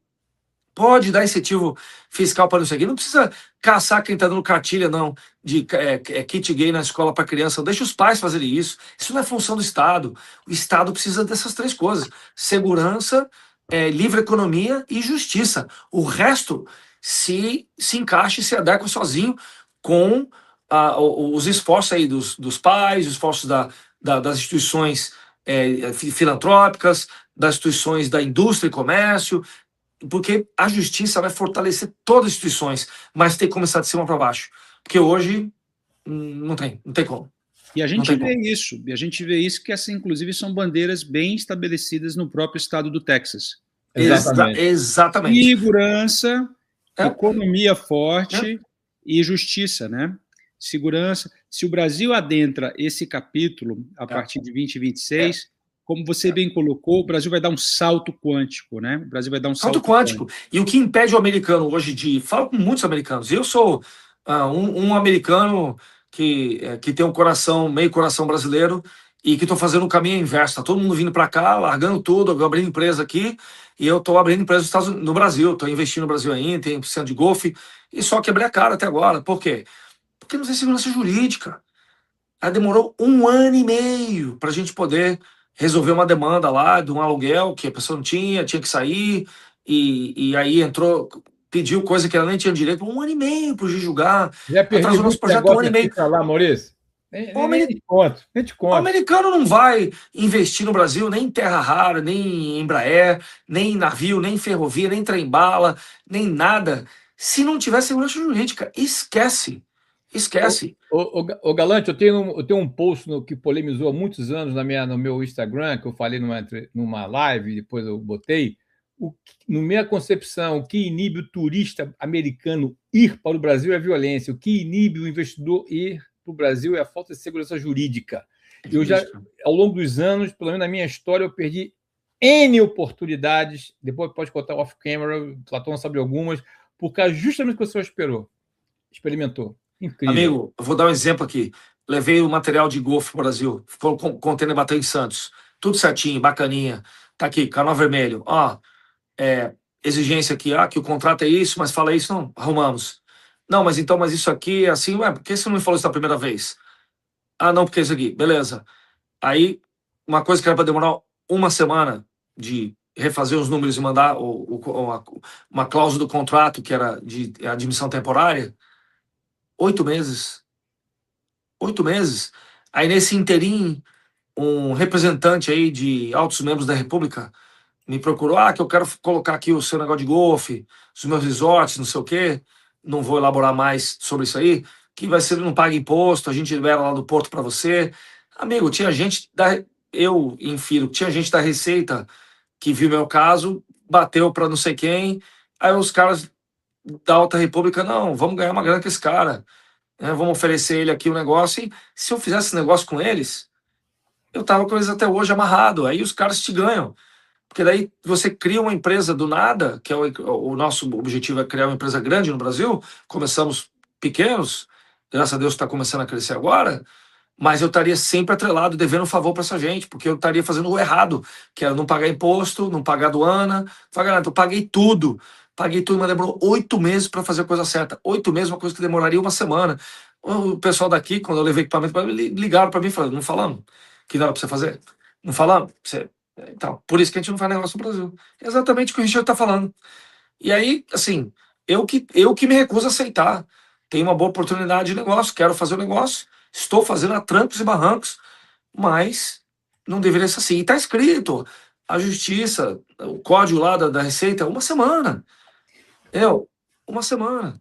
pode dar incentivo fiscal para isso aqui, não precisa caçar quem está dando cartilha, não, de kit gay na escola para criança, deixa os pais fazerem isso não é função do Estado. O Estado precisa dessas 3 coisas, segurança, livre economia e justiça. O resto se encaixa e se adequa sozinho com os esforços aí dos pais, os esforços das instituições filantrópicas, das instituições da indústria e comércio, porque a justiça vai fortalecer todas as instituições, mas tem que começar de cima para baixo. Porque hoje não tem como. E a gente vê isso que inclusive são bandeiras bem estabelecidas no próprio estado do Texas. Exatamente. Segurança, economia forte e justiça, né? Segurança. Se o Brasil adentra esse capítulo a partir de 2026, como você bem colocou, o Brasil vai dar um salto quântico, né? O Brasil vai dar um salto quântico. E o que impede o americano hoje de... Falo com muitos americanos. Eu sou um americano que tem um coração, meio coração brasileiro, e que estou fazendo o caminho inverso. Está todo mundo vindo para cá, largando tudo, abrindo empresa aqui, e eu estou abrindo empresa no Brasil, estou investindo no Brasil ainda, tenho % de golfe, e só quebrei a cara até agora. Por quê? Porque não tem segurança jurídica. Aí demorou 1 ano e meio para a gente poder resolver uma demanda lá de um aluguel que a pessoa não tinha que sair, e aí entrou... pediu coisa que ela nem tinha direito, 1 ano e meio para o juiz julgar. Já perdi o nosso projeto 1 ano e meio. Lá, Maurício. Nem te conto. O americano não vai investir no Brasil nem em terra rara, nem em Embraer, nem em navio, nem em ferrovia, nem em trem-bala, nem nada, se não tiver segurança jurídica. Esquece. Ô Galante, eu tenho um post que polemizou há muitos anos no meu Instagram, que eu falei numa live, depois eu botei. Na minha concepção, o que inibe o turista americano ir para o Brasil é a violência. O que inibe o investidor ir para o Brasil é a falta de segurança jurídica. Eu já, ao longo dos anos, pelo menos na minha história, eu perdi N oportunidades, depois pode contar off-camera, o Platão sabe algumas, por causa justamente do que o senhor experimentou. Incrível. Amigo, eu vou dar um exemplo aqui. Levei o material de golfe para o Brasil, ficou com o container bateu em Santos. Tudo certinho, bacaninha. Tá aqui, canal vermelho. Exigência aqui, que o contrato é isso, mas fala isso, não, arrumamos. Não, mas isso aqui é assim, por que você não me falou isso da primeira vez? Não, porque é isso aqui, beleza. Aí, uma coisa que era para demorar 1 semana de refazer os números e mandar uma cláusula do contrato, que era de admissão temporária, 8 meses. 8 meses. Aí, nesse interim, um representante aí de altos membros da República me procurou, que eu quero colocar aqui o seu negócio de golfe, os meus resorts, não sei o quê, não vou elaborar mais sobre isso aí, que vai ser, não paga imposto, a gente libera lá do porto para você. Amigo, tinha gente tinha gente da Receita que viu meu caso, bateu para não sei quem, aí os caras da Alta República, não, vamos ganhar uma grana com esse cara, né, vamos oferecer ele aqui um negócio, e se eu fizesse negócio com eles, eu tava com eles até hoje amarrado, aí os caras te ganham. Porque daí você cria uma empresa do nada, que é o nosso objetivo é criar uma empresa grande no Brasil. Começamos pequenos, graças a Deus está começando a crescer agora, mas eu estaria sempre atrelado, devendo um favor para essa gente, porque eu estaria fazendo o errado, que era não pagar imposto, não pagar aduana, não pagar nada. Eu paguei tudo, mas demorou 8 meses para fazer a coisa certa. 8 meses, uma coisa que demoraria 1 semana. O pessoal daqui, quando eu levei equipamento para mim, ligaram para mim e falaram, não falamos que não era para você fazer? Não falamos? Então, por isso que a gente não faz negócio no Brasil. É exatamente o que o Richard está falando. E aí, assim, eu que me recuso a aceitar. Tenho uma boa oportunidade de negócio, quero fazer o negócio, estou fazendo a trancos e barrancos, mas não deveria ser assim. E está escrito, a justiça, o código lá da Receita, 1 semana. 1 semana.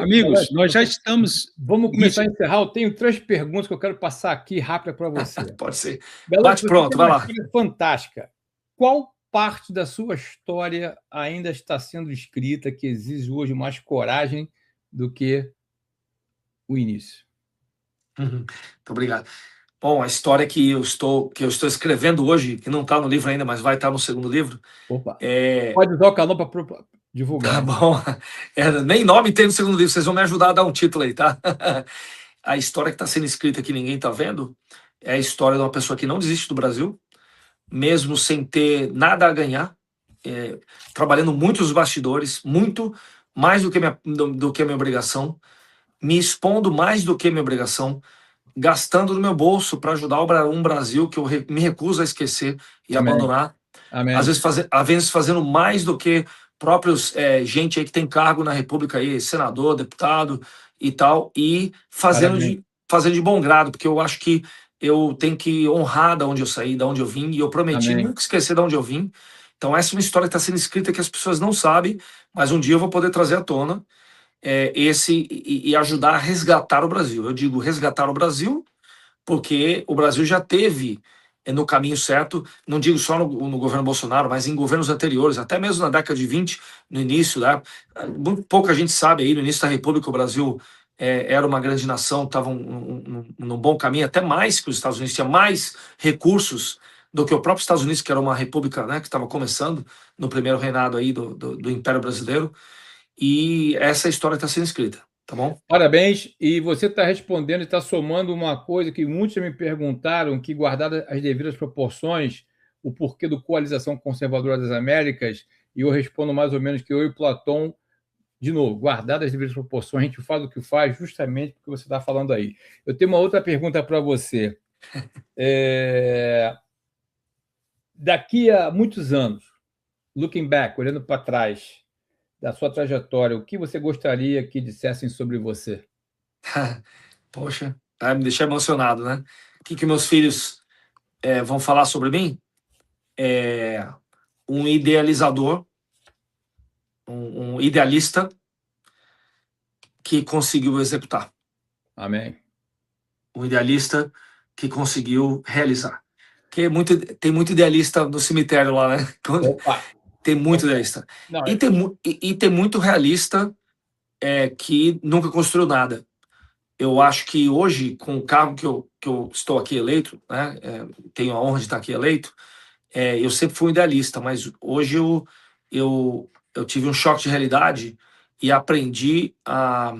Amigos, nós já estamos... Vamos começar a encerrar. Eu tenho 3 perguntas que eu quero passar aqui rápida para você. Pode ser. Galante, bate pronto, vai lá. Fantástica. Qual parte da sua história ainda está sendo escrita que exige hoje mais coragem do que o início? Muito obrigado. Bom, a história que eu estou escrevendo hoje, que não está no livro ainda, mas vai estar no segundo livro. Opa. Pode usar o canal para divulgar. Tá bom. Nem nome tem no segundo livro, vocês vão me ajudar a dar um título aí, tá? A história que está sendo escrita que ninguém está vendo é a história de uma pessoa que não desiste do Brasil, mesmo sem ter nada a ganhar, trabalhando muito nos bastidores, muito mais do que a minha obrigação, me expondo mais do que a minha obrigação, gastando do meu bolso para ajudar um Brasil que eu me recuso a esquecer e Amém. Abandonar. Amém. Às vezes fazendo mais do que próprios gente aí que tem cargo na República aí, senador, deputado e tal, e fazendo de bom grado, porque eu acho que eu tenho que honrar da onde eu saí, da onde eu vim, e eu prometi nunca esquecer de onde eu vim, Então, essa é uma história que está sendo escrita que as pessoas não sabem, mas um dia eu vou poder trazer à tona e ajudar a resgatar o Brasil. Eu digo resgatar o Brasil porque o Brasil já teve no caminho certo, não digo só no governo Bolsonaro, mas em governos anteriores, até mesmo na década de 20, no início, né? Muito pouca gente sabe aí, no início da República, o Brasil era uma grande nação, estava num bom caminho, até mais que os Estados Unidos, tinha mais recursos do que o próprio Estados Unidos, que era uma república, né, que estava começando no primeiro reinado aí do Império Brasileiro, e essa história está sendo escrita, tá bom? Parabéns. E você está respondendo e está somando uma coisa que muitos me perguntaram, que, guardadas as devidas proporções, o porquê do Coalização Conservadora das Américas, e eu respondo mais ou menos que eu e Platão, de novo, guardadas as devidas proporções, a gente faz o que faz justamente porque você está falando aí. Eu tenho uma outra pergunta para você. Daqui a muitos anos, looking back, olhando para trás, da sua trajetória, o que você gostaria que dissessem sobre você? Poxa, me deixar emocionado, né? O que meus filhos vão falar sobre mim? Um idealizador, um idealista que conseguiu executar. Amém. Um idealista que conseguiu realizar. Porque tem muito idealista no cemitério lá, né? Opa. Tem muito idealista. Não, E tem muito realista que nunca construiu nada. Eu acho que hoje, com o cargo que eu estou aqui eleito, né, tenho a honra de estar aqui eleito, eu sempre fui um idealista, mas hoje eu tive um choque de realidade e aprendi a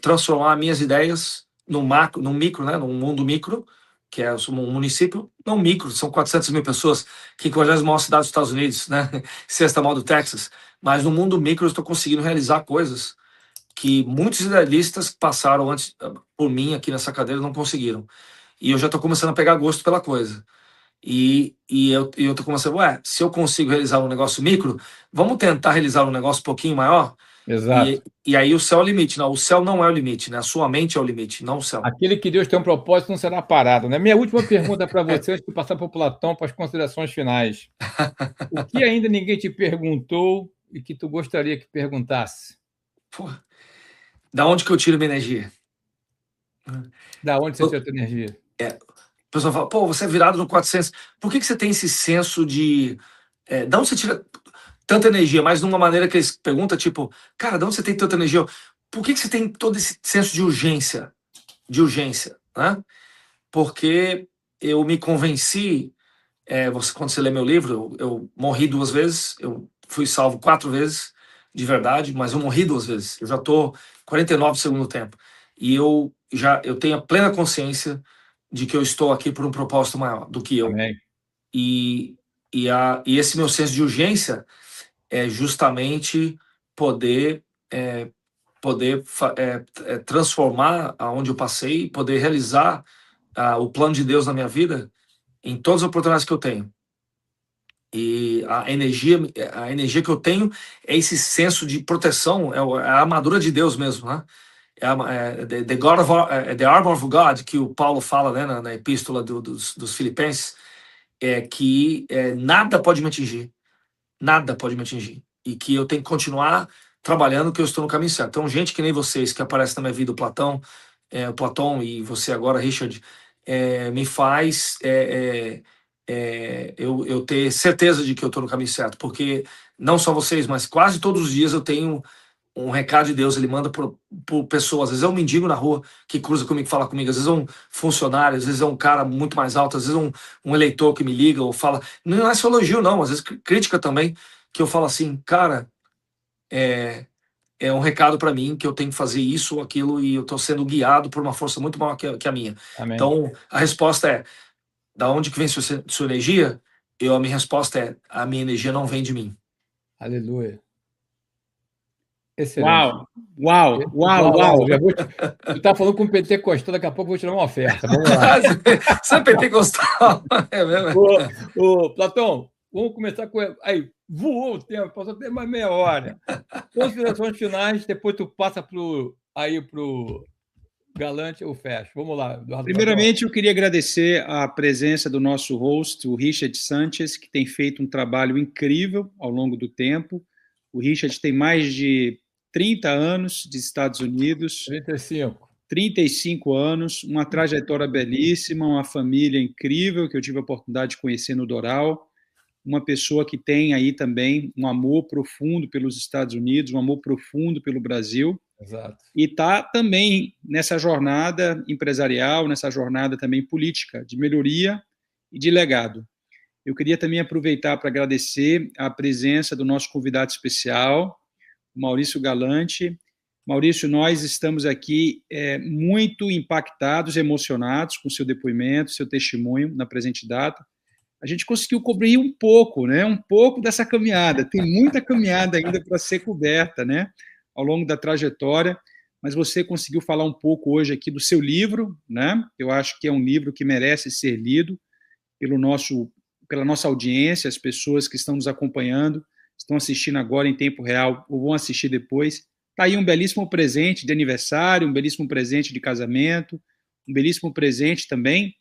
transformar minhas ideias no micro, né, num mundo micro, que é um município, não micro, são 400 mil pessoas, que é a maior cidade dos Estados Unidos, né, sexta maior do Texas, mas no mundo micro eu estou conseguindo realizar coisas que muitos idealistas que passaram antes por mim aqui nessa cadeira não conseguiram. E eu já estou começando a pegar gosto pela coisa. E eu estou começando, se eu consigo realizar um negócio micro, vamos tentar realizar um negócio um pouquinho maior? exato. E aí o céu é o limite. Não, o céu não é o limite, né? A sua mente é o limite, não o céu. Aquele que Deus tem um propósito não será parado, né? Minha última pergunta para você, antes de passar para o Platão, para as considerações finais. O que ainda ninguém te perguntou e que tu gostaria que perguntasse? Pô, da onde que eu tiro minha energia? Da onde você tira a tua energia? O pessoal fala, pô, você é virado no 400. Por que você tem esse senso de... de onde você tira tanta energia? Mas de uma maneira que eles perguntam, tipo, cara, de onde você tem tanta energia? Por que você tem todo esse senso de urgência? Né? Porque eu me convenci, quando você lê meu livro, eu morri 2 vezes, eu fui salvo 4 vezes, de verdade, mas eu morri 2 vezes. Eu já estou 49 segundo tempo. E eu tenho a plena consciência de que eu estou aqui por um propósito maior do que eu. Amém. E esse meu senso de urgência é justamente poder transformar aonde eu passei, poder realizar o plano de Deus na minha vida em todas as oportunidades que eu tenho. E a energia que eu tenho é esse senso de proteção, é a armadura de Deus mesmo, né? The armor of God, que o Paulo fala, né, na epístola dos Filipenses, que nada pode me atingir. Nada pode me atingir. E que eu tenho que continuar trabalhando, que eu estou no caminho certo. Então, gente que nem vocês, que aparece na minha vida, o Platão e você agora, Richard, me faz eu ter certeza de que eu estou no caminho certo. Porque não só vocês, mas quase todos os dias eu tenho um recado de Deus, ele manda por pessoas. Às vezes é um mendigo na rua que cruza comigo, fala comigo, às vezes é um funcionário, às vezes é um cara muito mais alto, às vezes é um eleitor que me liga ou fala, não é só elogio não, às vezes crítica também, que eu falo assim, cara, é um recado para mim que eu tenho que fazer isso ou aquilo e eu estou sendo guiado por uma força muito maior que a minha. Amém. Então, a resposta é, da onde que vem sua energia? A minha resposta é, a minha energia não vem de mim. Aleluia. Excelente. Uau. Tu tá falando com o pentecostal, daqui a pouco eu vou tirar uma oferta. Vamos lá. Você é pentecostal? É mesmo? Platão, vamos começar com... Aí, voou o tempo, passou até mais meia hora. Considerações finais, depois tu passa pro Galante, eu fecho. Vamos lá, Eduardo. Primeiramente, eu queria agradecer a presença do nosso host, o Richard Sanchez, que tem feito um trabalho incrível ao longo do tempo. O Richard tem mais de 30 anos de Estados Unidos. 35 anos, uma trajetória belíssima, uma família incrível que eu tive a oportunidade de conhecer no Doral, uma pessoa que tem aí também um amor profundo pelos Estados Unidos, um amor profundo pelo Brasil. Exato. E está também nessa jornada empresarial, nessa jornada também política, de melhoria e de legado. Eu queria também aproveitar para agradecer a presença do nosso convidado especial, Maurício Galante. Maurício, nós estamos aqui muito impactados, emocionados com seu depoimento, seu testemunho na presente data. A gente conseguiu cobrir um pouco, né? Um pouco dessa caminhada. Tem muita caminhada ainda para ser coberta, né? Ao longo da trajetória, mas você conseguiu falar um pouco hoje aqui do seu livro, né? Eu acho que é um livro que merece ser lido pela nossa audiência, as pessoas que estão nos acompanhando, estão assistindo agora em tempo real ou vão assistir depois. Está aí um belíssimo presente de aniversário, um belíssimo presente de casamento, um belíssimo presente também,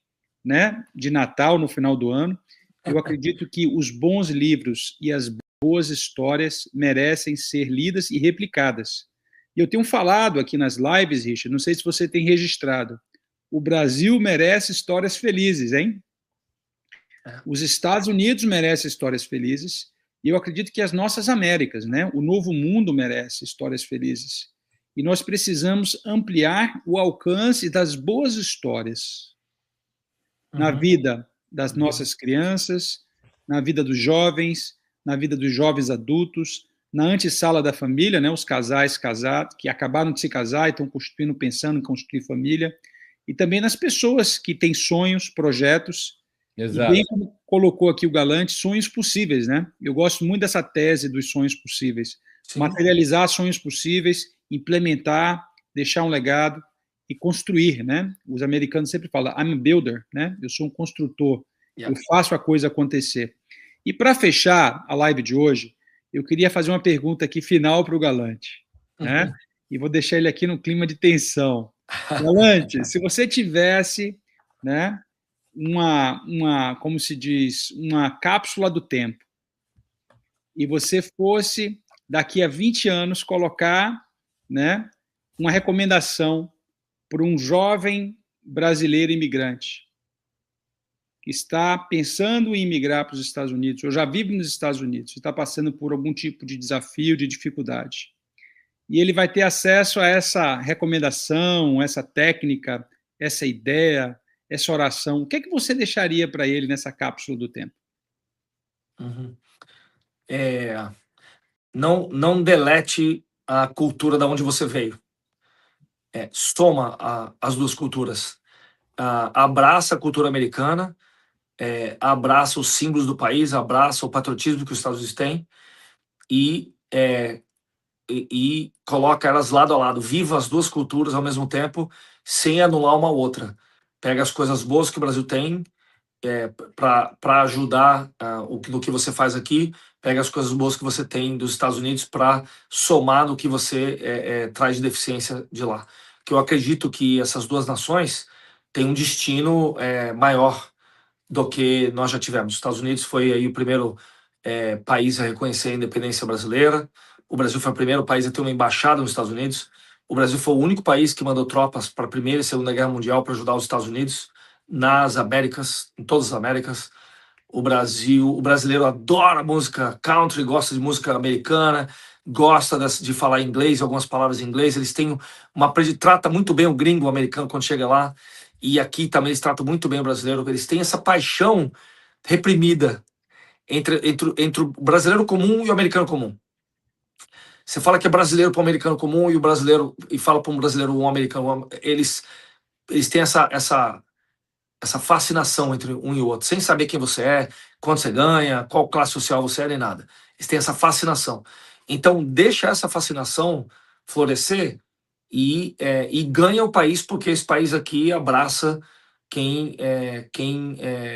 né, de Natal no final do ano. Eu acredito que os bons livros e as boas histórias merecem ser lidas e replicadas. E eu tenho falado aqui nas lives, Richard, não sei se você tem registrado, o Brasil merece histórias felizes, hein? Os Estados Unidos merecem histórias felizes, e eu acredito que as nossas Américas, né? O novo mundo merece histórias felizes. E nós precisamos ampliar o alcance das boas histórias na vida das nossas crianças, na vida dos jovens, na vida dos jovens adultos, na antessala da família, né? Os casais casados, que acabaram de se casar e estão construindo, pensando em construir família, e também nas pessoas que têm sonhos, projetos. Exato. E bem como colocou aqui o Galante, sonhos possíveis, né? Eu gosto muito dessa tese dos sonhos possíveis. Sim. Materializar sonhos possíveis, implementar, deixar um legado e construir, né? Os americanos sempre falam, I'm a builder, né? Eu sou um construtor, eu faço a coisa acontecer. E para fechar a live de hoje, eu queria fazer uma pergunta aqui final para o Galante, né? E vou deixar ele aqui no clima de tensão. Galante, se você tivesse, né, como se diz, uma cápsula do tempo, e você fosse, daqui a 20 anos, colocar, né, uma recomendação para um jovem brasileiro imigrante que está pensando em imigrar para os Estados Unidos, ou já vive nos Estados Unidos, está passando por algum tipo de desafio, de dificuldade. E ele vai ter acesso a essa recomendação, essa técnica, essa ideia, essa oração. O que é que você deixaria para ele nessa cápsula do tempo? Não delete a cultura da onde você veio. Soma as duas culturas. Abraça a cultura americana, abraça os símbolos do país, abraça o patriotismo que os Estados Unidos têm e coloca elas lado a lado. Viva as duas culturas ao mesmo tempo, sem anular uma outra. Pega as coisas boas que o Brasil tem para ajudar no que você faz aqui, pega as coisas boas que você tem dos Estados Unidos para somar no que você traz de deficiência de lá. Que eu acredito que essas duas nações têm um destino maior do que nós já tivemos. Os Estados Unidos foi aí o primeiro país a reconhecer a independência brasileira. O Brasil foi o primeiro país a ter uma embaixada nos Estados Unidos. O Brasil foi o único país que mandou tropas para a Primeira e Segunda Guerra Mundial para ajudar os Estados Unidos nas Américas, em todas as Américas. O brasileiro adora música country, gosta de música americana, gosta de falar inglês, algumas palavras em inglês. Eles têm trata muito bem o gringo americano quando chega lá, e aqui também eles tratam muito bem o brasileiro. Eles têm essa paixão reprimida entre o brasileiro comum e o americano comum. Você fala que é brasileiro para o americano comum e fala para um brasileiro um americano, eles têm essa fascinação entre um e o outro, sem saber quem você é, quanto você ganha, qual classe social você é, nem nada. Eles têm essa fascinação. Então, deixa essa fascinação florescer e ganha o país, porque esse país aqui abraça quem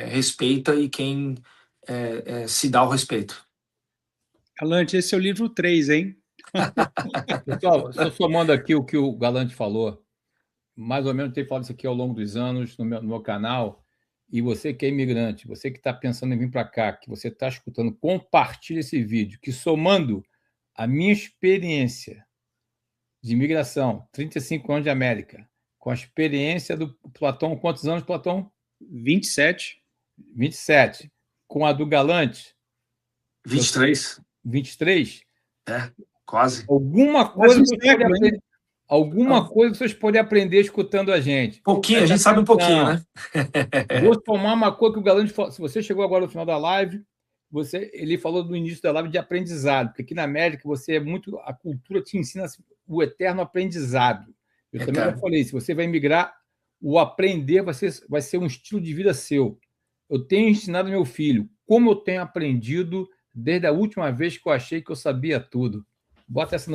respeita e quem se dá o respeito. Galante, esse é o livro 3, hein? Pessoal, só somando aqui o que o Galante falou, mais ou menos tenho falado isso aqui ao longo dos anos no meu canal, e você que é imigrante, você que está pensando em vir para cá, que você está escutando, compartilhe esse vídeo, que somando a minha experiência de imigração, 35 anos de América, com a experiência do Platão, quantos anos, Platão? 27. 27. Com a do Galante? 23. 23? Quase. Alguma coisa vocês podem aprender escutando a gente. Pouquinho, a gente sabe um pouquinho, né? Vou tomar uma coisa que o Galante falou. Se você chegou agora no final da live, ele falou no início da live de aprendizado, porque aqui na América a cultura te ensina o eterno aprendizado. Eu também já falei, se você vai migrar, o aprender vai ser um estilo de vida seu. Eu tenho ensinado meu filho como eu tenho aprendido desde a última vez que eu achei que eu sabia tudo. Bota essa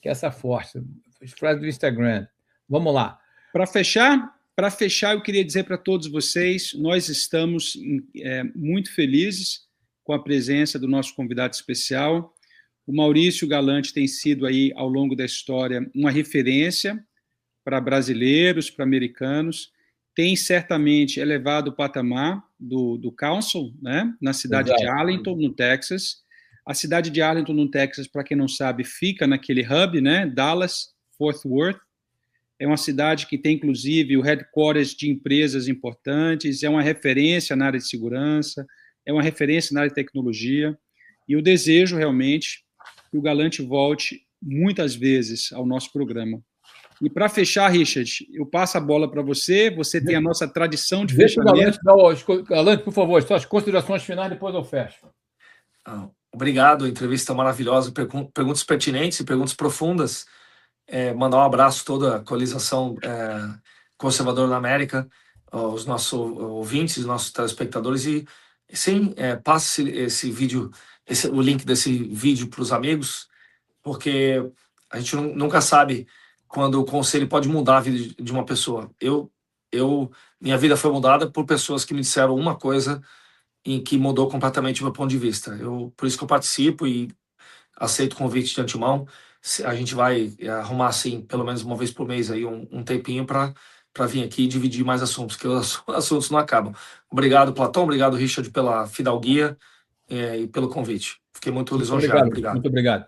que essa força. Frase do Instagram. Vamos lá. Para fechar, eu queria dizer para todos vocês, nós estamos muito felizes com a presença do nosso convidado especial. O Maurício Galante tem sido aí, ao longo da história, uma referência para brasileiros, para americanos, tem certamente elevado o patamar do Council, né, na cidade de Arlington, no Texas. A cidade de Arlington, no Texas, para quem não sabe, fica naquele hub, né, Dallas-Fort Worth. É uma cidade que tem, inclusive, o headquarters de empresas importantes, é uma referência na área de segurança, é uma referência na área de tecnologia, e eu desejo, realmente, que o Galante volte muitas vezes ao nosso programa. E para fechar, Richard, eu passo a bola para você tem a nossa tradição de fechamento. Galante, por favor, suas considerações finais, depois eu fecho. Obrigado, entrevista maravilhosa, perguntas pertinentes e perguntas profundas. Mandar um abraço a toda a coalização conservadora na América, aos nossos ouvintes, os nossos telespectadores, e sim, passe esse vídeo, o link desse vídeo para os amigos, porque a gente nunca sabe quando o conselho pode mudar a vida de uma pessoa. Minha vida foi mudada por pessoas que me disseram uma coisa em que mudou completamente o meu ponto de vista. Por isso que eu participo e aceito o convite de antemão. A gente vai arrumar, assim, pelo menos uma vez por mês aí um tempinho para vir aqui e dividir mais assuntos, porque os assuntos não acabam. Obrigado, Platão. Obrigado, Richard, pela fidalguia e pelo convite. Fiquei muito lisonjeado. Obrigado. Muito obrigado.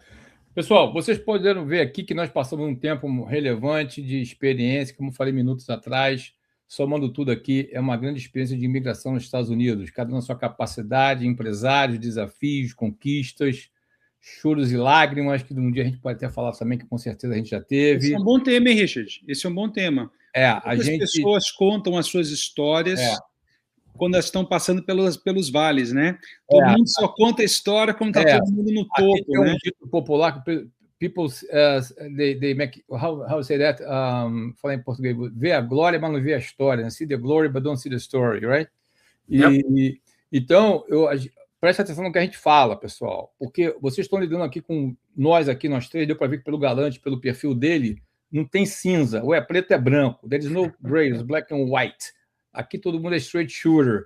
Pessoal, vocês poderam ver aqui que nós passamos um tempo relevante de experiência, como falei minutos atrás, somando tudo aqui, é uma grande experiência de imigração nos Estados Unidos, cada um na sua capacidade, empresários, desafios, conquistas, choros e lágrimas, que um dia a gente pode até falar também, que com certeza a gente já teve. Esse é um bom tema, hein, Richard? Esse é um bom tema. As pessoas contam as suas histórias quando elas estão passando pelos vales, né? Todo mundo só conta a história quando está todo mundo no topo, né? Um dito popular que people they make how say that falar em português, vê a glória, mas não vê a história, né? See the glory but don't see the story, right? Então preste atenção no que a gente fala, pessoal, porque vocês estão lidando aqui com nós três, deu para ver que pelo Galante, pelo perfil dele, não tem cinza, ou é preto é branco, there is no gray, it's black and white. Aqui todo mundo é straight shooter,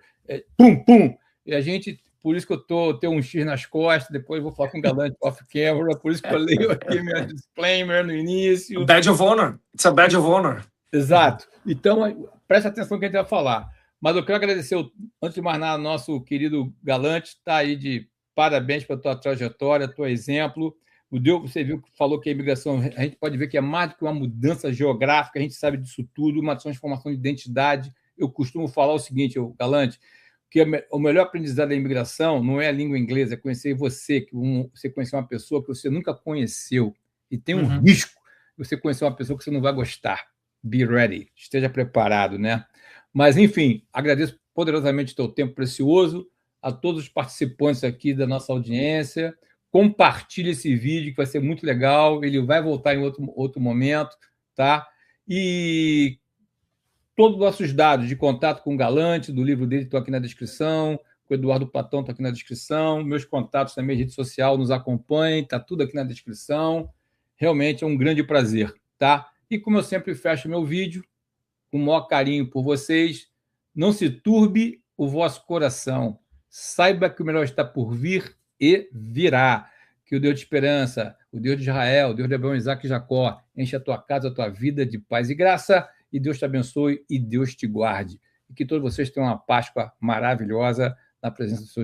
pum, pum, e a gente, por isso que eu tenho um X nas costas, depois vou falar com o Galante off camera, por isso que eu leio aqui meu disclaimer no início. Badge of honor, it's a badge of honor. Exato, então preste atenção no que a gente vai falar. Mas eu quero agradecer, antes de mais nada, nosso querido Galante, está aí de parabéns pela tua trajetória, teu exemplo. O Deus, você viu que falou que a imigração, a gente pode ver que é mais do que uma mudança geográfica, a gente sabe disso tudo, uma transformação de identidade. Eu costumo falar o seguinte, Galante, que o melhor aprendizado da imigração não é a língua inglesa, é conhecer você, que você conhecer uma pessoa que você nunca conheceu. E tem um risco de você conhecer uma pessoa que você não vai gostar. Be ready, esteja preparado, né? Mas, enfim, agradeço poderosamente o teu tempo precioso, a todos os participantes aqui da nossa audiência. Compartilhe esse vídeo, que vai ser muito legal. Ele vai voltar em outro momento, tá? E todos os nossos dados de contato com o Galante, do livro dele, estão aqui na descrição. Com o Eduardo Platão, está aqui na descrição. Meus contatos na minha rede social, nos acompanhem, está tudo aqui na descrição. Realmente é um grande prazer, tá? E como eu sempre fecho meu vídeo, com o maior carinho por vocês, não se turbe o vosso coração. Saiba que o melhor está por vir e virá. Que o Deus de esperança, o Deus de Israel, o Deus de Abraão, Isaac e Jacó, enche a tua casa, a tua vida de paz e graça. e Deus te abençoe e Deus te guarde. E que todos vocês tenham uma Páscoa maravilhosa na presença dos seus